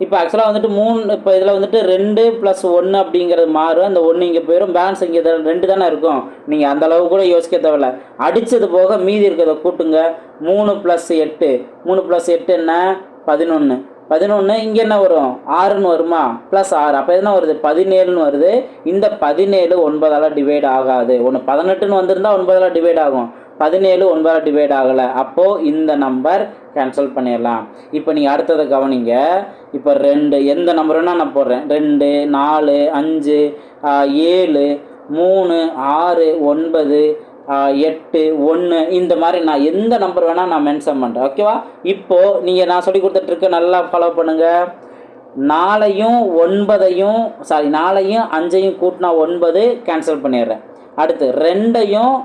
இப்போ ஆக்சுவலாக வந்துட்டு 3, இப்போ இதில் வந்துட்டு 2 + 1 அப்படிங்கிறது மாறும். அந்த 1 இங்கே போயிடும், பேலன்ஸ் இங்கே 2 தானே இருக்கும். நீங்கள் அந்த அளவு கூட யோசிக்க தேவையில்ல. அடித்தது போக மீதி இருக்கிறத கூட்டுங்க. 3 + 8, 3 + 8 என்ன 11, 11 இங்கே என்ன வரும் 6ன்னு வருமா, +6, அப்போ என்ன வருது 17ன்னு வருது. இந்த 17 9ஆல் டிவைட் ஆகாது. ஒன்று 18ன்னு வந்திருந்தால் 9ஆல் டிவைட் ஆகும், 17 9ஆல் டிவைட் ஆகலை. அப்போது இந்த நம்பர் கேன்சல் பண்ணிடலாம். இப்போ நீங்கள் அடுத்ததை கவனிங்க. இப்போ 2 எந்த நம்பர் வேணால் நான் போடுறேன். 2 4 5 7 3 6 9 8 1 இந்த மாதிரி நான் எந்த நம்பர் வேணால் நான் மென்ஷன் பண்ணுறேன். ஓகேவா? இப்போது நீங்கள் நான் சொல்லி கொடுத்துட்ருக்க நல்லா ஃபாலோ பண்ணுங்கள். 4ஐயும் 9ஐயும் 4ஐயும் 5ஐயும் கூட்டினா 9 கேன்சல் பண்ணிடுறேன். அடுத்து 2ஐயும்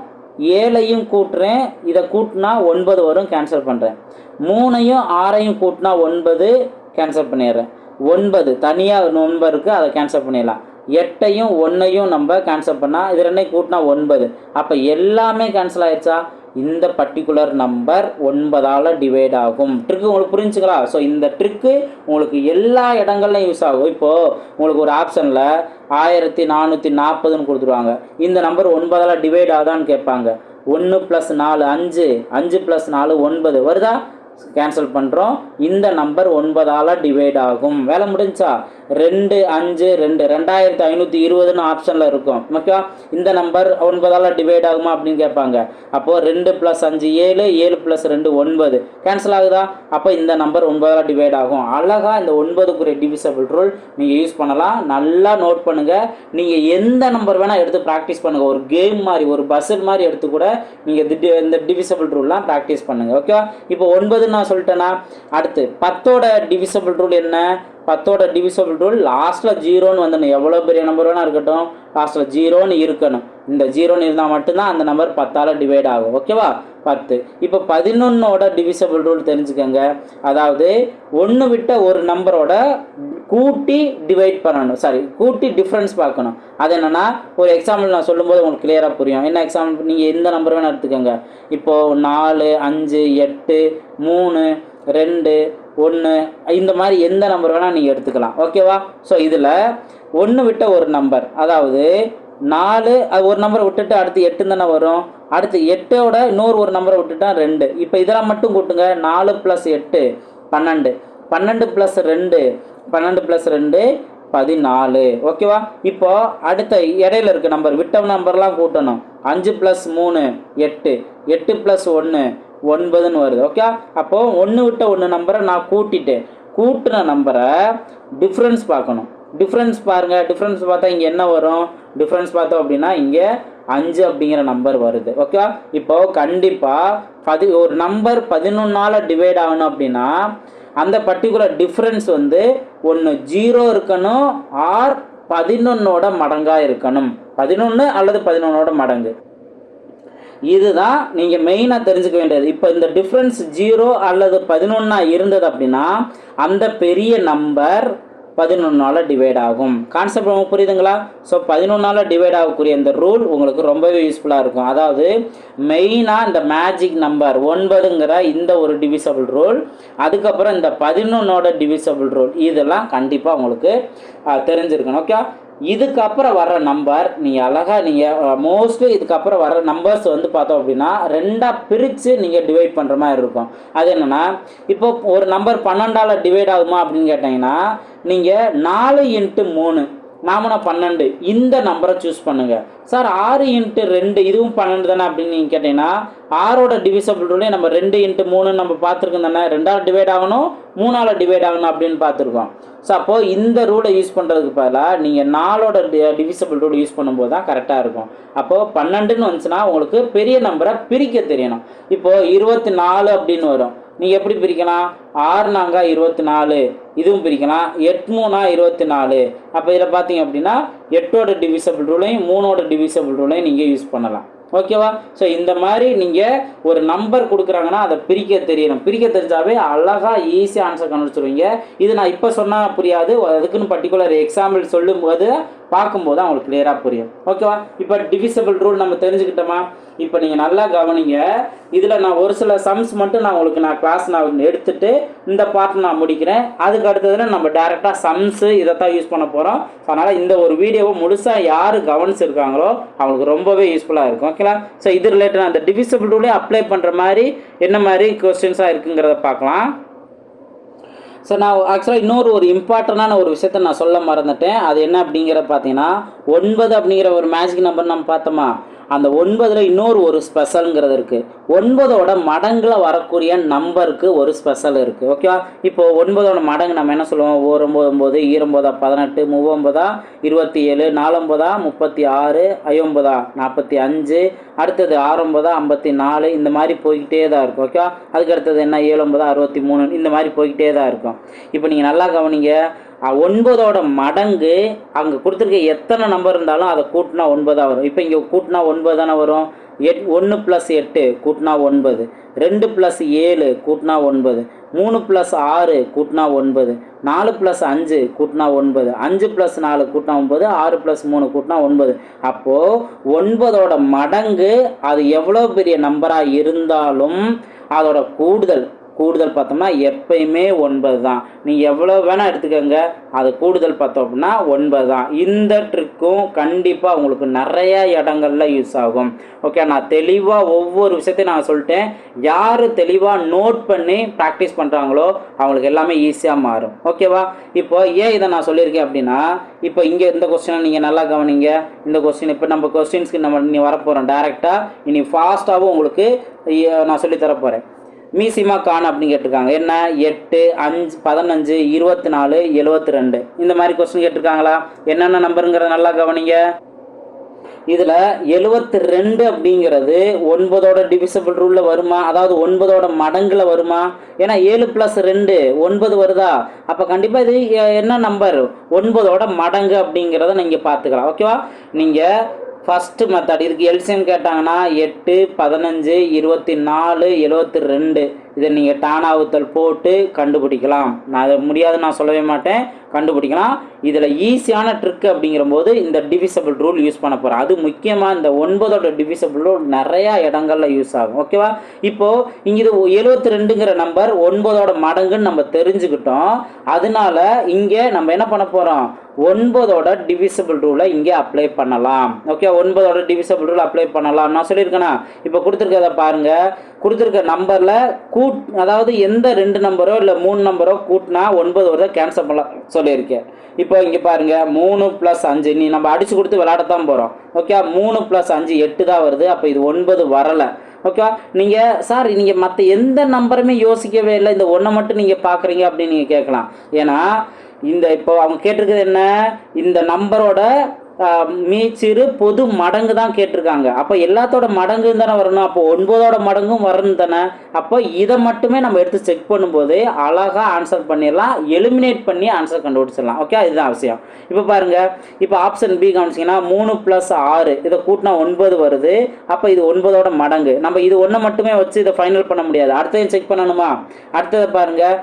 7ஐயும் கூட்டுறேன், இதை கூட்டினா 9 வரும், கேன்சல் பண்ணுறேன். 3ஐயும் 6ஐயும் கூட்டினா 9 கேன்சல் பண்ணிடுறேன். 9 தனியாக நம்பர் இருக்குது, அதை கேன்சல் பண்ணிடலாம். 8ஐயும் 1ஐயும் நம்ம கேன்சல் பண்ணால் இது 2ஐயும் கூட்டினா 9, அப்போ எல்லாமே கேன்சல் ஆயிடுச்சா? இந்த பர்டிகுலர் நம்பர் 9ஆல் டிவைட் ஆகும். ட்ரிக்கு உங்களுக்கு புரிஞ்சுங்களா? ஸோ இந்த ட்ரிக்கு உங்களுக்கு எல்லா இடங்கள்லையும் யூஸ் ஆகும். இப்போது உங்களுக்கு ஒரு ஆப்ஷனில் 1440ன்னு கொடுத்துருவாங்க. இந்த நம்பர் 9ஆல் டிவைட் ஆகுதான்னு கேட்பாங்க. 1 + 4 5, 5 + 4 9 வருதா? கேன்சல் பண்ணுறோம். இந்த நம்பர் 9ஆல் டிவைட் ஆகும். வேலை முடிஞ்சா? 2 5 2 2520ன்னு ஆப்ஷனில் இருக்கும். ஓகே, இந்த நம்பர் 9ஆல் டிவைட் ஆகுமா அப்படின்னு கேட்பாங்க. அப்போது 2 + 5 7, 7 + 2 9, கேன்சல் ஆகுதா? அப்போ இந்த நம்பர் 9ஆல் டிவைட் ஆகும். அழகாக இந்த 9க்குரிய டிவிசபிள் ரூல் நீங்கள் யூஸ் பண்ணலாம். நல்லா நோட் பண்ணுங்கள். நீங்கள் எந்த நம்பர் வேணால் எடுத்து ப்ராக்டிஸ் பண்ணுங்கள். ஒரு கேம் மாதிரி, ஒரு பஸ்ஸல் மாதிரி எடுத்து கூட நீங்கள் இந்த டிவிசபிள் ரூல்லாம் ப்ராக்டிஸ் பண்ணுங்கள். ஓகே, இப்போ 9 நான் சொல்லிட்டேன்னா அடுத்து 10ஓட டிவிசபிள் ரூல் என்ன? 10ஓட டிவிசபிள் ரூல் லாஸ்ட்டில் 0ன்னு வந்துடணும். எவ்வளோ பெரிய நம்பர் வேணால் இருக்கட்டும், லாஸ்ட்டில் 0ன்னு இருக்கணும். இந்த 0ன்னு இருந்தால் மட்டும்தான் அந்த நம்பர் 10ஆல் டிவைட் ஆகும். ஓகேவா? 10. இப்போ 11ஓட டிவிசபிள் ரூல் தெரிஞ்சுக்கோங்க. அதாவது 1 விட்ட ஒரு நம்பரோட கூட்டி டிவைட் பண்ணணும், கூட்டி டிஃப்ரென்ஸ் பார்க்கணும். அது என்னென்னா, ஒரு எக்ஸாம்பிள் நான் சொல்லும்போது உங்களுக்கு கிளியராக புரியும். என்ன எக்ஸாம்பிள்? நீங்கள் எந்த நம்பர் வேணால் எடுத்துக்கோங்க. இப்போது 4 5 8 3 2 1 இந்த மாதிரி எந்த நம்பர் வேணால் நீங்கள் எடுத்துக்கலாம். ஓகேவா? ஸோ இதில் 1 விட்ட ஒரு நம்பர், அதாவது 4, அது ஒரு நம்பரை விட்டுட்டு அடுத்து 8 தானே வரும். அடுத்து 8ஓட இன்னொரு ஒரு நம்பரை விட்டுட்டா 2. இப்போ இதெல்லாம் மட்டும் கூட்டுங்க. 4 + 8 12, 12 + 2 12 + 2 14. ஓகேவா? இப்போ அடுத்த இடையில இருக்க நம்பர், விட்ட நம்பர்லாம் கூட்டணும். 5 + 3 8, 8 + 1 9ன்னு வருது. ஓகே, அப்போது 1 விட்ட 1 நம்பரை நான் கூட்டிட்டேன். கூட்டின நம்பரை டிஃப்ரென்ஸ் பார்க்கணும். டிஃப்ரென்ஸ் பாருங்கள். டிஃப்ரென்ஸ் பார்த்தா இங்கே என்ன வரும்? டிஃப்ரென்ஸ் பார்த்தோம் அப்படின்னா இங்கே 5 அப்படிங்கிற நம்பர் வருது. ஓகே, இப்போது கண்டிப்பாக ஒரு நம்பர் 11ஆல் டிவைட் ஆகணும் அப்படின்னா அந்த பர்டிகுலர் டிஃப்ரென்ஸ் வந்து ஒன்று 0 இருக்கணும், ஆர் 11ஓட மடங்காக இருக்கணும். 11 அல்லது 11ஓட மடங்கு. இதுதான் நீங்கள் மெயினாக தெரிஞ்சுக்க வேண்டியது. இப்போ இந்த டிஃப்ரென்ஸ் 0 அல்லது 11 இருந்தது அப்படின்னா அந்த பெரிய நம்பர் 11ஆல் டிவைட் ஆகும். கான்செப்ட் உங்களுக்கு புரியுதுங்களா? ஸோ 11ஆல் டிவைட் ஆகக்கூடிய இந்த ரூல் உங்களுக்கு ரொம்பவே யூஸ்ஃபுல்லாக இருக்கும். அதாவது மெயினாக இந்த மேஜிக் நம்பர் 9ங்கிற இந்த ஒரு டிவிசபிள் ரூல், அதுக்கப்புறம் இந்த 11ஓட டிவிசபிள் ரூல், இதெல்லாம் கண்டிப்பாக உங்களுக்கு தெரிஞ்சிருக்கணும். ஓகே, இதுக்கப்புறம் வர்ற நம்பர் நீங்கள் அழகாக நீங்கள் மோஸ்ட்லி இதுக்கப்புறம் வர்ற நம்பர்ஸ் வந்து பார்த்தோம் அப்படின்னா 2ஆக பிரித்து நீங்கள் டிவைட் பண்ணுற மாதிரி இருக்கும். அது என்னென்னா, இப்போ ஒரு நம்பர் 12ஆல் டிவைட் ஆகுமா அப்படின்னு கேட்டிங்கன்னா நீங்கள் 4 × 3 நாமனா 12 இந்த நம்பரை சூஸ் பண்ணுங்கள். சார் 6 × 2 இதுவும் 12 தானே அப்படின்னு நீங்கள் கேட்டிங்கன்னா 6ஓட டிவிசபிள் ரூலே நம்ம 2 × 3 நம்ம பார்த்துருக்கோம் தானே. 2ஆல் டிவைட் ஆகணும், 3ஆல் டிவைட் ஆகணும் அப்படின்னு பார்த்துருக்கோம். ஸோ அப்போது இந்த ரூலை யூஸ் பண்ணுறதுக்கு பதிலாக நீங்கள் 4ஓட டிவிசபிள் ரூல் யூஸ் பண்ணும்போது தான் கரெக்டாக இருக்கும். அப்போது 12ன்னு வந்துச்சுன்னா உங்களுக்கு பெரிய நம்பரை பிரிக்க தெரியணும். இப்போது 24 அப்படின்னு வரும். நீங்கள் எப்படி பிரிக்கலாம்? 6 நாங்க 24, இதுவும் பிரிக்கலாம். 8 3 24. அப்போ இதில் பார்த்தீங்க அப்படின்னா 8ஓட டிவிசபிள் ரூலையும் 3ஓட டிவிசபிள் ரூலையும் நீங்கள் யூஸ் பண்ணலாம். ஓகேவா? ஸோ இந்த மாதிரி நீங்கள் ஒரு நம்பர் கொடுக்குறாங்கன்னா அதை பிரிக்க தெரியணும். பிரிக்க தெரிஞ்சாவே அழகாக ஈஸியாக ஆன்சர் கண்டுபிடிச்சிருவீங்க. இது நான் இப்போ சொன்னால் புரியாது, அதுக்குன்னு பர்டிகுலர் எக்ஸாம்பிள் சொல்லும்போது பார்க்கும்போது அவங்களுக்கு கிளியராக புரியும். ஓகேவா? இப்போ டிவிசபிள் ரூல் நம்ம தெரிஞ்சுக்கிட்டோமா? இப்போ நீங்கள் நல்லா கவனிங்க. இதில் நான் ஒரு சில சம்ஸ் மட்டும் நான் கிளாஸ் எடுத்துட்டு இந்த பார்ட் நான் முடிக்கிறேன். அதுக்கு அடுத்ததுல நம்ம டேரெக்டாக சம்ஸு இதைத்தான் யூஸ் பண்ண போகிறோம். அதனால் இந்த ஒரு வீடியோவை முழுசாக யார் கவனிச்சிருக்காங்களோ அவங்களுக்கு ரொம்பவே யூஸ்ஃபுல்லாக இருக்கும். ஓகேங்களா? ஸோ இது ரிலேட்டட் அந்த டிவிசபிள் ரூலே அப்ளை பண்ணுற மாதிரி என்ன மாதிரி கொஸ்டின்ஸாக இருக்குங்கிறத பார்க்கலாம். ஸோ நான் ஆக்சுவலாக இன்னொரு இம்பார்ட்டண்டான ஒரு விஷயத்த நான் சொல்ல மறந்துட்டேன். அது என்ன அப்படிங்கிறத பார்த்தீங்கன்னா 9 அப்படிங்கிற ஒரு மேஜிக் நம்பர் நம்ம பார்த்தோமா, அந்த 9ல் இன்னொரு ஸ்பெஷலுங்கிறது இருக்குது. 9ஓட மடங்கில் வரக்கூடிய நம்பருக்கு ஒரு ஸ்பெஷல் இருக்குது. ஓகேவா? இப்போ 9ஓட மடங்கு நம்ம என்ன சொல்லுவோம்? 9 9 29 18 39 27 49 36 59 45, அடுத்தது 6 54, இந்த மாதிரி போய்கிட்டே தான் இருக்கும். ஓகேவா? அதுக்கு அடுத்தது என்ன? 7 63, இந்த மாதிரி போய்கிட்டே தான் இருக்கும். இப்போ நீங்கள் நல்லா கவனிங்க. 9ஓட மடங்கு அங்கே கொடுத்துருக்க எத்தனை நம்பர் இருந்தாலும் அதை கூட்டினா 9 வரும். இப்போ இங்கே கூட்டினா 9 தானே வரும். 1 + 8 கூட்டினா 9, 2 + 7 கூட்டினா 9, 3 + 6 கூட்டினா 9, 4 + 5 கூட்டினா 9, 5 + 4 கூட்டினா 9, 6 + 3 கூட்டினா 9. அப்போது 9ஓட மடங்கு அது எவ்வளோ பெரிய நம்பராக இருந்தாலும் அதோட கூடுதல் பார்த்தோம்னா எப்பயுமே 9 தான். நீங்கள் எவ்வளோ வேணால் எடுத்துக்கோங்க, அது கூடுதல் பார்த்தோம் அப்படின்னா 9 தான். இந்த ட்ரிக்கும் கண்டிப்பாக உங்களுக்கு நிறைய இடங்கள்ல யூஸ் ஆகும். ஓகே, நான் தெளிவாக ஒவ்வொரு விஷயத்தையும் நான் சொல்லிட்டேன். யார் தெளிவாக நோட் பண்ணி ப்ராக்டிஸ் பண்ணுறாங்களோ அவங்களுக்கு எல்லாமே ஈஸியாக மாறும். ஓகேவா? இப்போ ஏன் இதை நான் சொல்லியிருக்கேன் அப்படின்னா, இப்போ இங்கே இந்த கொஸ்டினை நீங்கள் நல்லா கவனிங்க. இந்த கொஸ்டின் இப்போ நம்ம கொஸ்டின்ஸ்க்கு இனி வரப்போகிறோம் டேரெக்டாக. இனி ஃபாஸ்ட்டாகவும் உங்களுக்கு நான் சொல்லித்தரப்போகிறேன். மீசிமா கான் அப்படின்னு கேட்டிருக்காங்க. என்ன? 8 5 15 24 72, இந்த மாதிரி கொஸ்டின் கேட்டிருக்காங்களா? என்னென்ன நம்பருங்கிறத நல்லா கவனிங்க. இதில் 72 அப்படிங்கிறது 9ஓட டிவிசபிள் ரூலில் வருமா? அதாவது 9ஓட மடங்கில் வருமா? ஏன்னா 7 + 2 9 வருதா? அப்போ கண்டிப்பாக இது என்ன நம்பர்? 9ஓட மடங்கு அப்படிங்கிறத நீங்கள் பார்த்துக்கலாம். ஓகேவா? நீங்கள் ஃபஸ்ட்டு மெத்தட் இதுக்கு எல்சிஎம் கேட்டாங்கன்னா 8 15 24 72, இதை நீங்கள் டானாவுத்தல் போட்டு கண்டுபிடிக்கலாம். நான் அதை முடியாதுன்னு நான் சொல்லவே மாட்டேன், கண்டுபிடிக்கலாம். இதில் ஈஸியான ட்ரிக் அப்படிங்கிற போது இந்த டிவிசபிள் ரூல் யூஸ் பண்ண போகிறேன். அது முக்கியமாக இந்த 9ஓட டிவிசபிள் ரூல் நிறையா இடங்களில் யூஸ் ஆகும். ஓகேவா? இப்போது இங்கே இது 72ங்கிற நம்பர் 9ஓட மடங்குன்னு நம்ம தெரிஞ்சுக்கிட்டோம். அதனால இங்கே நம்ம என்ன பண்ண போகிறோம்? 9ஓட டிவிசபிள் ரூலை இங்கே அப்ளை பண்ணலாம். ஓகே, 9ஓட டிவிசபிள் ரூல் அப்ளை பண்ணலாம். நான் சொல்லியிருக்கேனா? இப்போ கொடுத்துருக்கதை பாருங்கள். கொடுத்துருக்க நம்பரில் அதாவது எந்த 2 நம்பரோ இல்லை 3 நம்பரோ கூட்டினா 9 வருதோ கேன்சல் பண்ணலாம் சொல்லியிருக்கேன். இப்போ இங்கே பாருங்கள், 3 + 5 நீ நம்ம அடித்து கொடுத்து விளையாடத்தான் போகிறோம். ஓகே, 3 + 5 8 தான் வருது. அப்போ இது 9 வரலை. ஓகே, நீங்கள் சார் நீங்கள் மற்ற எந்த நம்பருமே யோசிக்கவே இல்லை, இந்த ஒன்றை மட்டும் நீங்கள் பார்க்குறீங்க அப்படின்னு நீங்கள் கேட்கலாம். ஏன்னா இப்போ அவங்க கேட்டிருக்கிறது என்ன? இந்த நம்பரோட மீச்சிறு பொது மடங்கு தான் கேட்டிருக்காங்க. அப்போ எல்லாத்தோட மடங்கு தானே வரணும். அப்போ 9ஓட மடங்கும் வரணும் தானே. அப்போ இதை மட்டுமே நம்ம எடுத்து செக் பண்ணும்போது அழகாக ஆன்சர் பண்ணிடலாம், எலிமினேட் பண்ணி ஆன்சர் கண்டுபிடிச்சிடலாம். ஓகே, இதுதான் அவசியம். இப்போ பாருங்கள், இப்போ ஆப்ஷன் பி கவனிச்சிங்கன்னா 3 + 6 இதை கூட்டினா 9 வருது. அப்போ இது 9ஓட மடங்கு. நம்ம இது ஒன்றை மட்டுமே வச்சு இதை ஃபைனல் பண்ண முடியாது, அடுத்ததையும் செக் பண்ணணுமா? அடுத்ததை பாருங்கள்,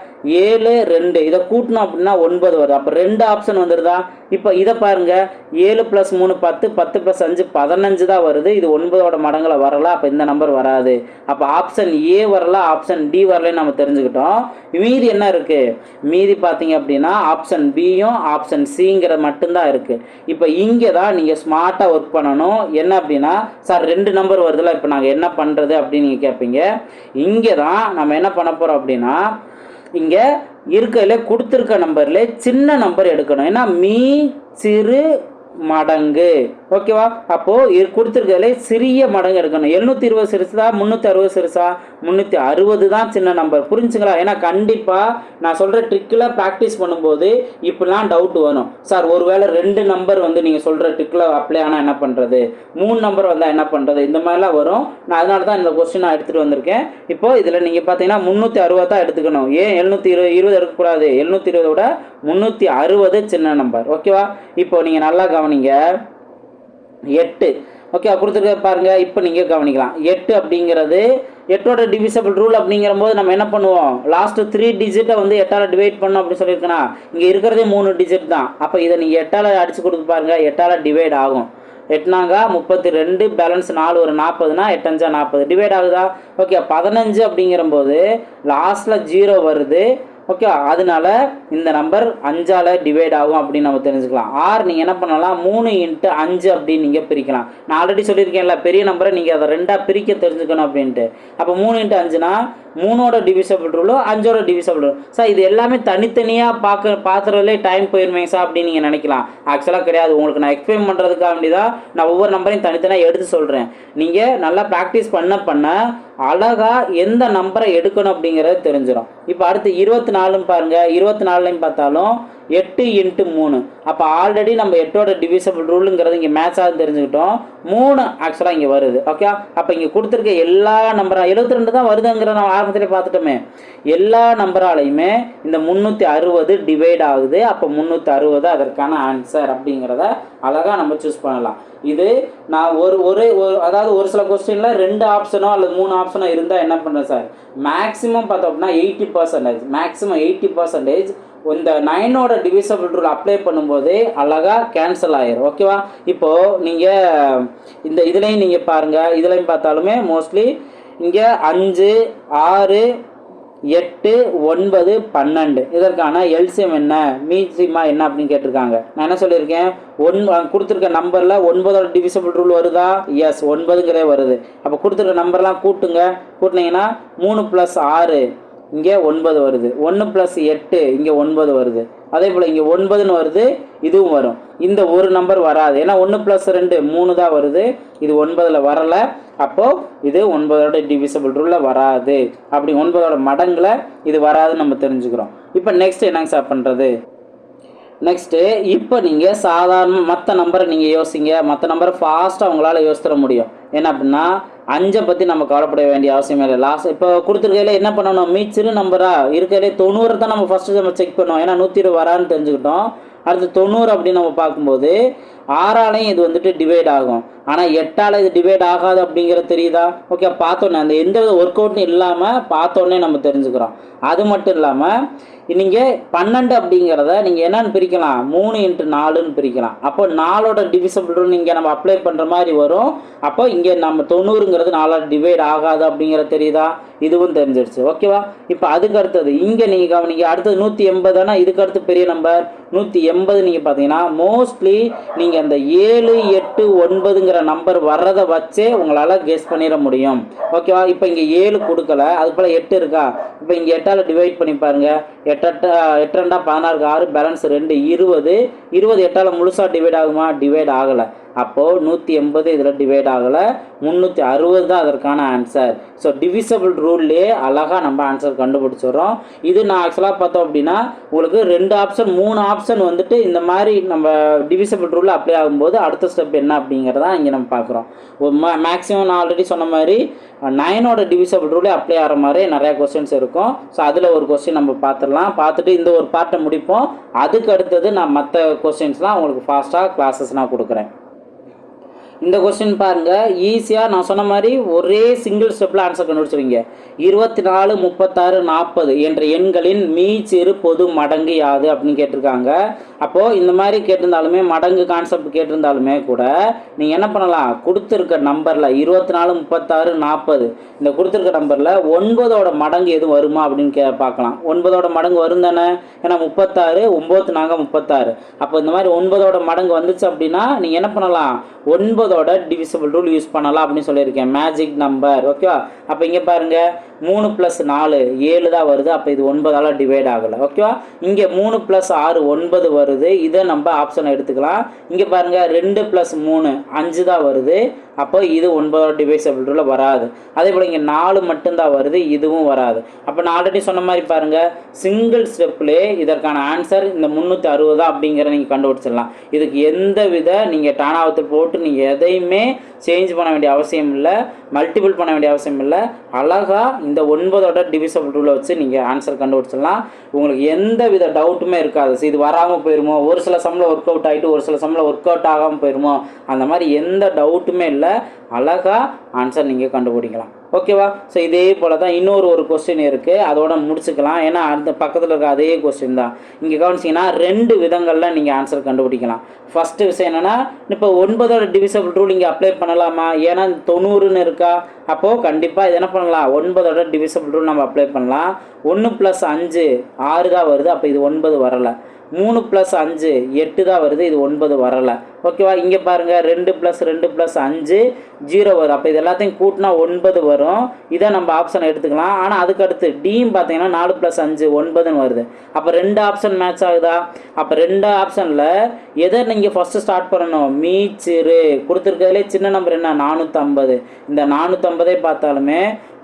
7 2 இதை கூட்டணும் அப்படின்னா 9 வருது. அப்போ 2 ஆப்ஷன் வந்துடுதா? இப்போ இதை பாருங்கள், 7 + 3 10, 10 + 5 15 தான் வருது. இது 9ஓட மடங்கில் வரல. அப்போ இந்த நம்பர் வராது. அப்போ ஆப்ஷன் ஏ வரல, ஆப்ஷன் டி வரலன்னு நம்ம தெரிஞ்சுக்கிட்டோம். மீதி என்ன இருக்குது? மீதி பார்த்தீங்க அப்படின்னா ஆப்ஷன் பியும் ஆப்ஷன் சிங்கிற மட்டும்தான் இருக்குது. இப்போ இங்கே தான் நீங்கள் ஸ்மார்ட்டாக ஒர்க் பண்ணணும். என்ன அப்படின்னா, சார் 2 நம்பர் வருதுல்ல, இப்போ நாங்கள் என்ன பண்ணுறது அப்படின்னு நீங்கள் கேட்பீங்க. இங்கே தான் நம்ம என்ன பண்ண போகிறோம் அப்படின்னா, இங்கே இருக்கிறதுல கொடுத்துருக்க நம்பரில் சின்ன நம்பர் எடுக்கணும். ஏன்னா மீ சிறு மடங்கு. ஓகேவா? அப்போது கொடுத்துருக்கிறதுல சிறிய மடங்கு எடுக்கணும். 720 சிறுசா 360 சிறுசா? 360 தான் சின்ன நம்பர். புரிஞ்சுங்களா? ஏன்னா கண்டிப்பாக நான் சொல்கிற ட்ரிக்கில் ப்ராக்டிஸ் பண்ணும்போது இப்படிலாம் டவுட் வரும். சார் ஒருவேளை 2 நம்பர் வந்து நீங்கள் சொல்கிற ட்ரிக்கில் அப்ளை ஆனால் என்ன பண்ணுறது, 3 நம்பர் வந்தால் என்ன பண்ணுறது, இந்த மாதிரிலாம் வரும். நான் அதனால தான் இந்த கொஸ்டின் நான் எடுத்துகிட்டு வந்திருக்கேன். இப்போது இதில் நீங்கள் பார்த்தீங்கன்னா 360 தான் எடுத்துக்கணும். ஏன் 720 எடுக்கக்கூடாது? 720 விட 360 சின்ன நம்பர். ஓகேவா? இப்போ நீங்கள் நல்லா கவனிங்க. 8 ஓகே கொடுத்துருக்க பாருங்க. இப்போ நீங்கள் கவனிக்கலாம். 8 அப்படிங்கிறது 8ஓட டிவிசபிள் ரூல் அப்படிங்கிற போது நம்ம என்ன பண்ணுவோம், லாஸ்ட்டு 3 டிஜிட்டை வந்து 8ஆல் டிவைட் பண்ணோம் அப்படின்னு சொல்லியிருக்கேன்னா, இங்கே இருக்கிறதே 3 டிஜிட் தான். அப்போ இதை நீங்கள் 8ஆல் அடித்து கொடுத்து பாருங்கள், 8ஆல் டிவைட் ஆகும். 8 32, பேலன்ஸ் 4 ஒரு 40னா 8 5 40 டிவைட் ஆகுதா? ஓகே 15 அப்படிங்கிற போது லாஸ்ட்டில் 0 வருது. ஓகே அதனால இந்த நம்பர் 5ஆல் டிவைட் ஆகும் அப்படின்னு நம்ம தெரிஞ்சுக்கலாம். ஆர் நீங்கள் என்ன பண்ணலாம், 3 × 5 அப்படின்னு நீங்கள் பிரிக்கலாம். நான் ஆல்ரெடி சொல்லியிருக்கேன்ல, பெரிய நம்பரை நீங்கள் அதை 2ஆக பிரிக்க தெரிஞ்சுக்கணும் அப்படின்ட்டு. அப்போ 3 × 5னா 3ஓட டிவிசபிள் ரூலும் 5ஓட டிவிசபிள் ரூல். சார் இது எல்லாமே தனித்தனியாக பார்க்குறதுலே டைம் போயிருமேங்க சார் அப்படின்னு நீங்கள் நினைக்கலாம். ஆக்சுவலாக கிடையாது. உங்களுக்கு நான் எக்ஸ்பிளைன் பண்ணுறதுக்காக வேண்டிதான் நான் ஒவ்வொரு நம்பரையும் தனித்தனியாக எடுத்து சொல்கிறேன். நீங்கள் நல்லா ப்ராக்டிஸ் பண்ண அழகாக எந்த நம்பரை எடுக்கணும் அப்படிங்கிறது தெரிஞ்சிடும். இப்போ அடுத்து 24 பாருங்கள். 24லையும் பார்த்தாலும் 8 × 3. அப்போ ஆல்ரெடி நம்ம 8ஓட டிவிசபிள் ரூலுங்கிறது இங்கே மேட்சாக தெரிஞ்சுக்கிட்டோம். 3 ஆக்சுவலாக இங்கே வருது. ஓகே அப்போ இங்கே கொடுத்துருக்க எல்லா நம்பராக 72 தான் வருதுங்கிற நம்ம ஆரம்பத்திலே பார்த்துட்டோமே. எல்லா நம்பராலையுமே இந்த 360 டிவைட் ஆகுது. அப்போ 360 அதற்கான ஆன்சர் அப்படிங்கிறத அழகாக நம்ம சூஸ் பண்ணலாம். இது நான் அதாவது ஒரு சில கொஸ்டினில் 2 ஆப்ஷனோ அல்லது 3 ஆப்ஷனோ இருந்தால் என்ன பண்ணுறேன் சார், மேக்ஸிமம் பார்த்தோம் அப்படின்னா 80%, மேக்ஸிமம் 80% இந்த 9ஓட டிவிசபிள் ரூல் அப்ளை பண்ணும்போது அழகாக கேன்சல் ஆயிரும். ஓகேவா? இப்போது நீங்கள் இந்த இதுலேயும் நீங்கள் பாருங்கள், இதுலேயும் பார்த்தாலுமே மோஸ்ட்லி இங்கே 5 6 8 9 12 இதற்கான எல்சிஎம் என்ன, மீசிமா என்ன அப்படின்னு கேட்டிருக்காங்க. நான் என்ன சொல்லியிருக்கேன், கொடுத்துருக்க நம்பரில் 9ஓட டிவிசபிள் ரூல் வருதா? எஸ் 9ங்கிறே வருது. அப்போ கொடுத்துருக்க நம்பர்லாம் கூட்டினீங்கன்னா 3 + 6 இங்கே 9 வருது. 1 + 8 இங்கே 9 வருது. அதே போல் இங்கே 9ன்னு வருது, இதுவும் வரும். இந்த ஒரு நம்பர் வராது, ஏன்னா 1 + 2 3 தான் வருது. இது 9ல் வரலை. அப்போது இது 9ஓட டிவிசபிள் ரூலில் வராது. அப்படி 9ஓட மடங்கில் இது வராதுன்னு நம்ம தெரிஞ்சுக்கிறோம். இப்போ நெக்ஸ்ட் என்னங்க சார் பண்ணுறது? நெக்ஸ்ட்டு இப்போ நீங்கள் சாதாரண மற்ற நம்பரை நீங்கள் யோசிங்க. மற்ற நம்பரை ஃபாஸ்ட்டாக உங்களால் யோசித்துற முடியும். என்ன அப்படின்னா 5 பற்றி நம்ம கவலைப்பட வேண்டிய அவசியமே இல்லை. லாஸ்ட் இப்போ கொடுத்துருக்கையில என்ன பண்ணணும், சிறு நம்பராக இருக்கிறதே 90 தான் நம்ம ஃபஸ்ட்டு நம்ம செக் பண்ணுவோம். ஏன்னா 120 வரான்னு தெரிஞ்சுக்கிட்டோம். அடுத்து 90 அப்படின்னு நம்ம பார்க்கும்போது 6ஆலையும் இது வந்துட்டு டிவைட் ஆகும். ஆனால் 8ஆல் இது டிவைட் ஆகாது அப்படிங்கிறது தெரியுதா? ஓகே பார்த்தோன்னே அந்த எந்த வித ஒர்க் அவுட்டும் இல்லாமல் பார்த்தோன்னே நம்ம தெரிஞ்சுக்கிறோம். அது மட்டும் இல்லாமல் நீங்கள் 12 அப்படிங்கிறத நீங்கள் என்னன்னு பிரிக்கலாம், 3 × 4ன்னு பிரிக்கலாம். அப்போ 4ஓட டிவிசபிள் ரூல் இங்கே நம்ம அப்ளை பண்ணுற மாதிரி வரும். அப்போ இங்கே நம்ம 90ங்கிறது 4ஆல் டிவைட் ஆகாது அப்படிங்கிறது தெரியுதா? இதுவும் தெரிஞ்சிருச்சு. ஓகேவா? இப்போ அதுக்கு அடுத்தது இங்கே நீங்கள் கவனிங்க. அடுத்தது 180. இதுக்கு அடுத்து பெரிய நம்பர் 180. நீங்கள் பார்த்தீங்கன்னா மோஸ்ட்லி நீங்கள் அந்த 7 8 9ங்கிற நம்பர் வர்றதை வச்சே உங்களால் கெஸ் பண்ணிட முடியும். ஓகேவா? இப்போ இங்கே 7 கொடுக்கல, அது போல் 8 இருக்கா? இப்போ இங்கே 8ஆல் டிவைட் பண்ணி பாருங்கள். 8 2 16 6 பேலன்ஸ் 2 20 8ஆல் முழுசாக டிவைட் ஆகுமா? டிவைட் ஆகலை. அப்போது 180 இதில் டிவைட் ஆகலை. 360 தான் அதற்கான ஆன்சர். ஸோ டிவிசபிள் ரூல்லே அழகாக நம்ம ஆன்சர் கண்டுபிடிச்சிடுறோம். இது நான் ஆக்சுவலாக பார்த்தோம் அப்படின்னா உங்களுக்கு 2 ஆப்ஷன் 3 ஆப்ஷன் வந்துட்டு இந்த மாதிரி நம்ம டிவிசபிள் ரூலில் அப்ளை ஆகும்போது அடுத்த ஸ்டெப் என்ன அப்படிங்கிறதான் இங்கே நம்ம பார்க்குறோம். மேக்ஸிமம் நான் ஆல்ரெடி சொன்ன மாதிரி 9ஓட டிவிசபிள் ரூலே அப்ளை ஆகிற மாதிரி நிறையா கொஸ்டின்ஸ் இருக்கும். ஸோ அதில் ஒரு கொஸ்டின் நம்ம பார்த்துடலாம். பார்த்துட்டு இந்த ஒரு பார்ட்டை முடிப்போம். அதுக்கு அடுத்தது நான் மற்ற கொஸ்டின்ஸ்லாம் உங்களுக்கு ஃபாஸ்ட்டாக கிளாஸஸ் நான் கொடுக்குறேன். இந்த கொஸ்டின் பாருங்கள், ஈஸியாக நான் சொன்ன மாதிரி ஒரே சிங்கிள் ஸ்டெப்பில் ஆன்சர் கண்டுபிடிச்சிருவீங்க. 24 36 40 என்ற எண்களின் மீச்சிறு பொது மடங்கு யாது அப்படின்னு கேட்டிருக்காங்க. அப்போது இந்த மாதிரி கேட்டிருந்தாலுமே மடங்கு கான்செப்ட் கேட்டிருந்தாலுமே கூட நீங்கள் என்ன பண்ணலாம், கொடுத்துருக்க நம்பரில் 24 36 40 இந்த கொடுத்துருக்க நம்பரில் 9ஓட மடங்கு எதுவும் வருமா அப்படின்னு பார்க்கலாம். 9ஓட மடங்கு வரும் தானே, ஏன்னா 36 9 36. அப்போ இந்த மாதிரி 9ஓட மடங்கு வந்துச்சு அப்படின்னா நீங்கள் என்ன பண்ணலாம், 9 9ஓட டிவிசிபிள் ரூல் யூஸ் பண்ணலாம் அப்படின்னு சொல்லியிருக்கேன், மேஜிக் நம்பர். ஓகேவா? அப்போ இங்கே பாருங்கள் 3 + 4 7 தான் வருது. அப்போ இது 9ஆல் டிவைட் ஆகலை. ஓகேவா? இங்கே 3 + 6 9 வருது. இதை நம்ம ஆப்ஷனை எடுத்துக்கலாம். இங்கே பாருங்கள் 2 + 3 5 தான் வருது. அப்போ இது 9ஓட டிவைசபிள் ரூலில் வராது. அதே போல் இங்கே 4 மட்டும்தான் வருது, இதுவும் வராது. அப்போ நான் ஆல்ரெடி சொன்ன மாதிரி பாருங்கள், சிங்கிள் ஸ்டெப்லேயே இதற்கான ஆன்சர் இந்த 360 அப்படிங்கிறத நீங்கள் கண்டுபிடிச்சிடலாம். இதுக்கு எந்த வித நீங்கள் டானாவத்தை போட்டு நீங்கள் எதையுமே சேஞ்ச் பண்ண வேண்டிய அவசியம் இல்லை, மல்டிபிள் பண்ண வேண்டிய அவசியம் இல்லை. அழகாக இந்த 9ஓட டிவிசபிள் ரூலை வச்சு நீங்கள் ஆன்சர் கண்டுபிடிச்சிடலாம். உங்களுக்கு எந்த வித டவுட்டுமே இருக்காது. இது வராமல் போயிருமோ, ஒரு சில சம்மில் ஒர்க் அவுட் ஆகிட்டு ஒரு சில சம்மில் ஒர்க் அவுட் ஆகாமல் போயிருமோ, அந்த மாதிரி எந்த டவுட்டுமே இல்லை. அழகாக ஆன்சர் நீங்கள் கண்டுபிடிக்கலாம். ஓகேவா? ஸோ இதே போல் தான் இன்னொரு கொஸ்டின் இருக்குது, அதோட முடிச்சுக்கலாம். ஏன்னா அந்த பக்கத்தில் இருக்க அதே கொஸ்டின் தான். இங்கே கவனிச்சிங்கன்னா 2 விதங்களில் நீங்கள் ஆன்சர் கண்டுபிடிக்கலாம். ஃபஸ்ட்டு விஷயம் என்னென்னா, இப்போ 9ஓட டிவிசபிள் ரூல் இங்கே அப்ளை பண்ணலாமா? ஏன்னா 90ன்னு இருக்கா. அப்போது கண்டிப்பாக இது என்ன பண்ணலாம், 9ஓட டிவிசபிள் ரூல் நம்ம அப்ளை பண்ணலாம். 1 + 5 6 தான் வருது. அப்போ இது 9 வரலை. 3 + 5 8 தான் வருது. இது 9 வரலை. ஓகேவா? இங்கே பாருங்கள் 2 + 2 + 5 0 வரும். அப்போ இது எல்லாத்தையும் கூட்டினா 9 வரும். இதை நம்ம ஆப்ஷன் எடுத்துக்கலாம். ஆனால் அதுக்கடுத்து டியும் பார்த்தீங்கன்னா 4 + 5 9ன்னு வருது. அப்போ 2 ஆப்ஷன் மேட்ச் ஆகுதா? அப்போ 2 ஆப்ஷனில் எதை நீங்கள் ஃபஸ்ட்டு ஸ்டார்ட் பண்ணணும், மீச்சிரு. கொடுத்துருக்கிறதுலே சின்ன நம்பர் என்ன, 450. இந்த 450 பார்த்தாலுமே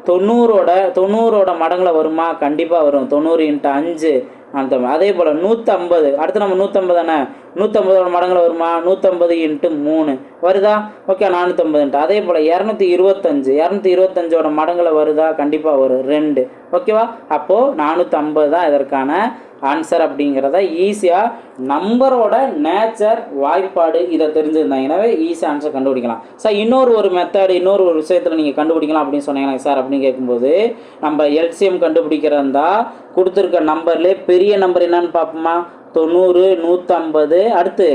90ஓட மடங்கில் வருமா? கண்டிப்பாக வரும். 90 × 5 அந்த. அதே போல் 150, அடுத்து நம்ம 150 தானே, 150ஓட மடங்கில் வருமா? 150 × 3 வருதா? ஓகே, 450. அதே போல் 225ஓட மடங்கில் வருதா? கண்டிப்பாக வரும், 2. ஓகேவா? அப்போது 450 தான் இதற்கான ஆன்சர் அப்படிங்கிறத ஈஸியாக நம்பரோட நேச்சர் வாய்ப்பாடு இதை தெரிஞ்சுருந்தாங்கன்னாவே ஈஸியாக ஆன்சர் கண்டுபிடிக்கலாம். சார் இன்னொரு மெத்தட் இன்னொரு விஷயத்தில் நீங்கள் கண்டுபிடிக்கலாம் அப்படின்னு சொன்னீங்கன்னா சார் அப்படின்னு கேட்கும்போது, நம்ம எல்சிஎம் கண்டுபிடிக்கிறதா கொடுத்துருக்க நம்பர்லேயே பெரிய நம்பர் என்னன்னு பார்ப்போமா? 90 150 அடுத்து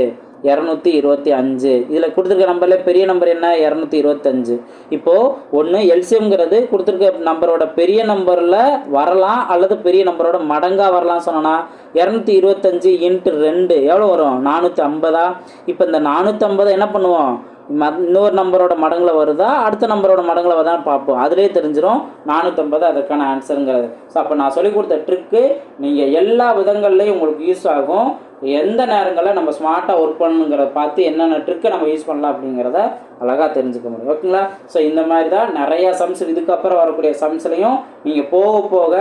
225. இதில் கொடுத்துருக்க நம்பரில் பெரிய நம்பர் என்ன? 225. இப்போது ஒன்று எல்சிஎம்ங்கிறது கொடுத்துருக்க நம்பரோட பெரிய நம்பரில் வரலாம் அல்லது பெரிய நம்பரோட மடங்காக வரலாம். சொன்னோன்னா 225 × 2 எவ்வளோ வரும்? 450. இப்போ இந்த 450 என்ன பண்ணுவோம், இன்னொரு நம்பரோட மடங்கில் வருதா அடுத்த நம்பரோட மடங்கில் வருதான்னு பார்ப்போம். அதிலே தெரிஞ்சிடும் 450 அதற்கான ஆன்சருங்கிறது. ஸோ அப்போ நான் சொல்லிக் கொடுத்த ட்ரிக்கு நீங்கள் எல்லா விதங்கள்லையும் உங்களுக்கு யூஸ் ஆகும். எந்த நேரங்களில் நம்ம ஸ்மார்ட்டாக ஒர்க் பண்ணுங்கிறத பார்த்து என்னென்ன ட்ரிக்கை நம்ம யூஸ் பண்ணலாம் அப்படிங்கிறத அழகாக தெரிஞ்சுக்க முடியும். ஓகேங்களா? ஸோ இந்த மாதிரி தான் நிறையா சம்ஸ் இதுக்கப்புறம் வரக்கூடிய சம்ஸ்லையும் நீங்கள் போக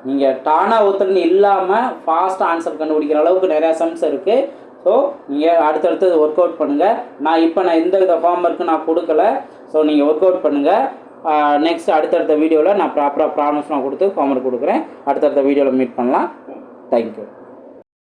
நீங்கள் டானா ஒத்துன்னு இல்லாமல் ஃபாஸ்ட்டாக ஆன்சர் கண்டுபிடிக்கிற அளவுக்கு நிறையா சம்ஸ் இருக்குது. ஸோ நீங்கள் அடுத்தடுத்து ஒர்க் அவுட் பண்ணுங்கள். நான் எந்த வித ஃபார்ம் ஒர்க்கு நான் கொடுக்கல. ஸோ நீங்கள் ஒர்க் அவுட் பண்ணுங்கள். நெக்ஸ்ட் அடுத்தடுத்த வீடியோவில் நான் ப்ராப்பராக ப்ராப்ளம்ஸ் நான் கொடுத்து ஃபார்ம் ஒர்க் கொடுக்குறேன். அடுத்தடுத்த வீடியோவில் மீட் பண்ணலாம். தேங்க்யூ.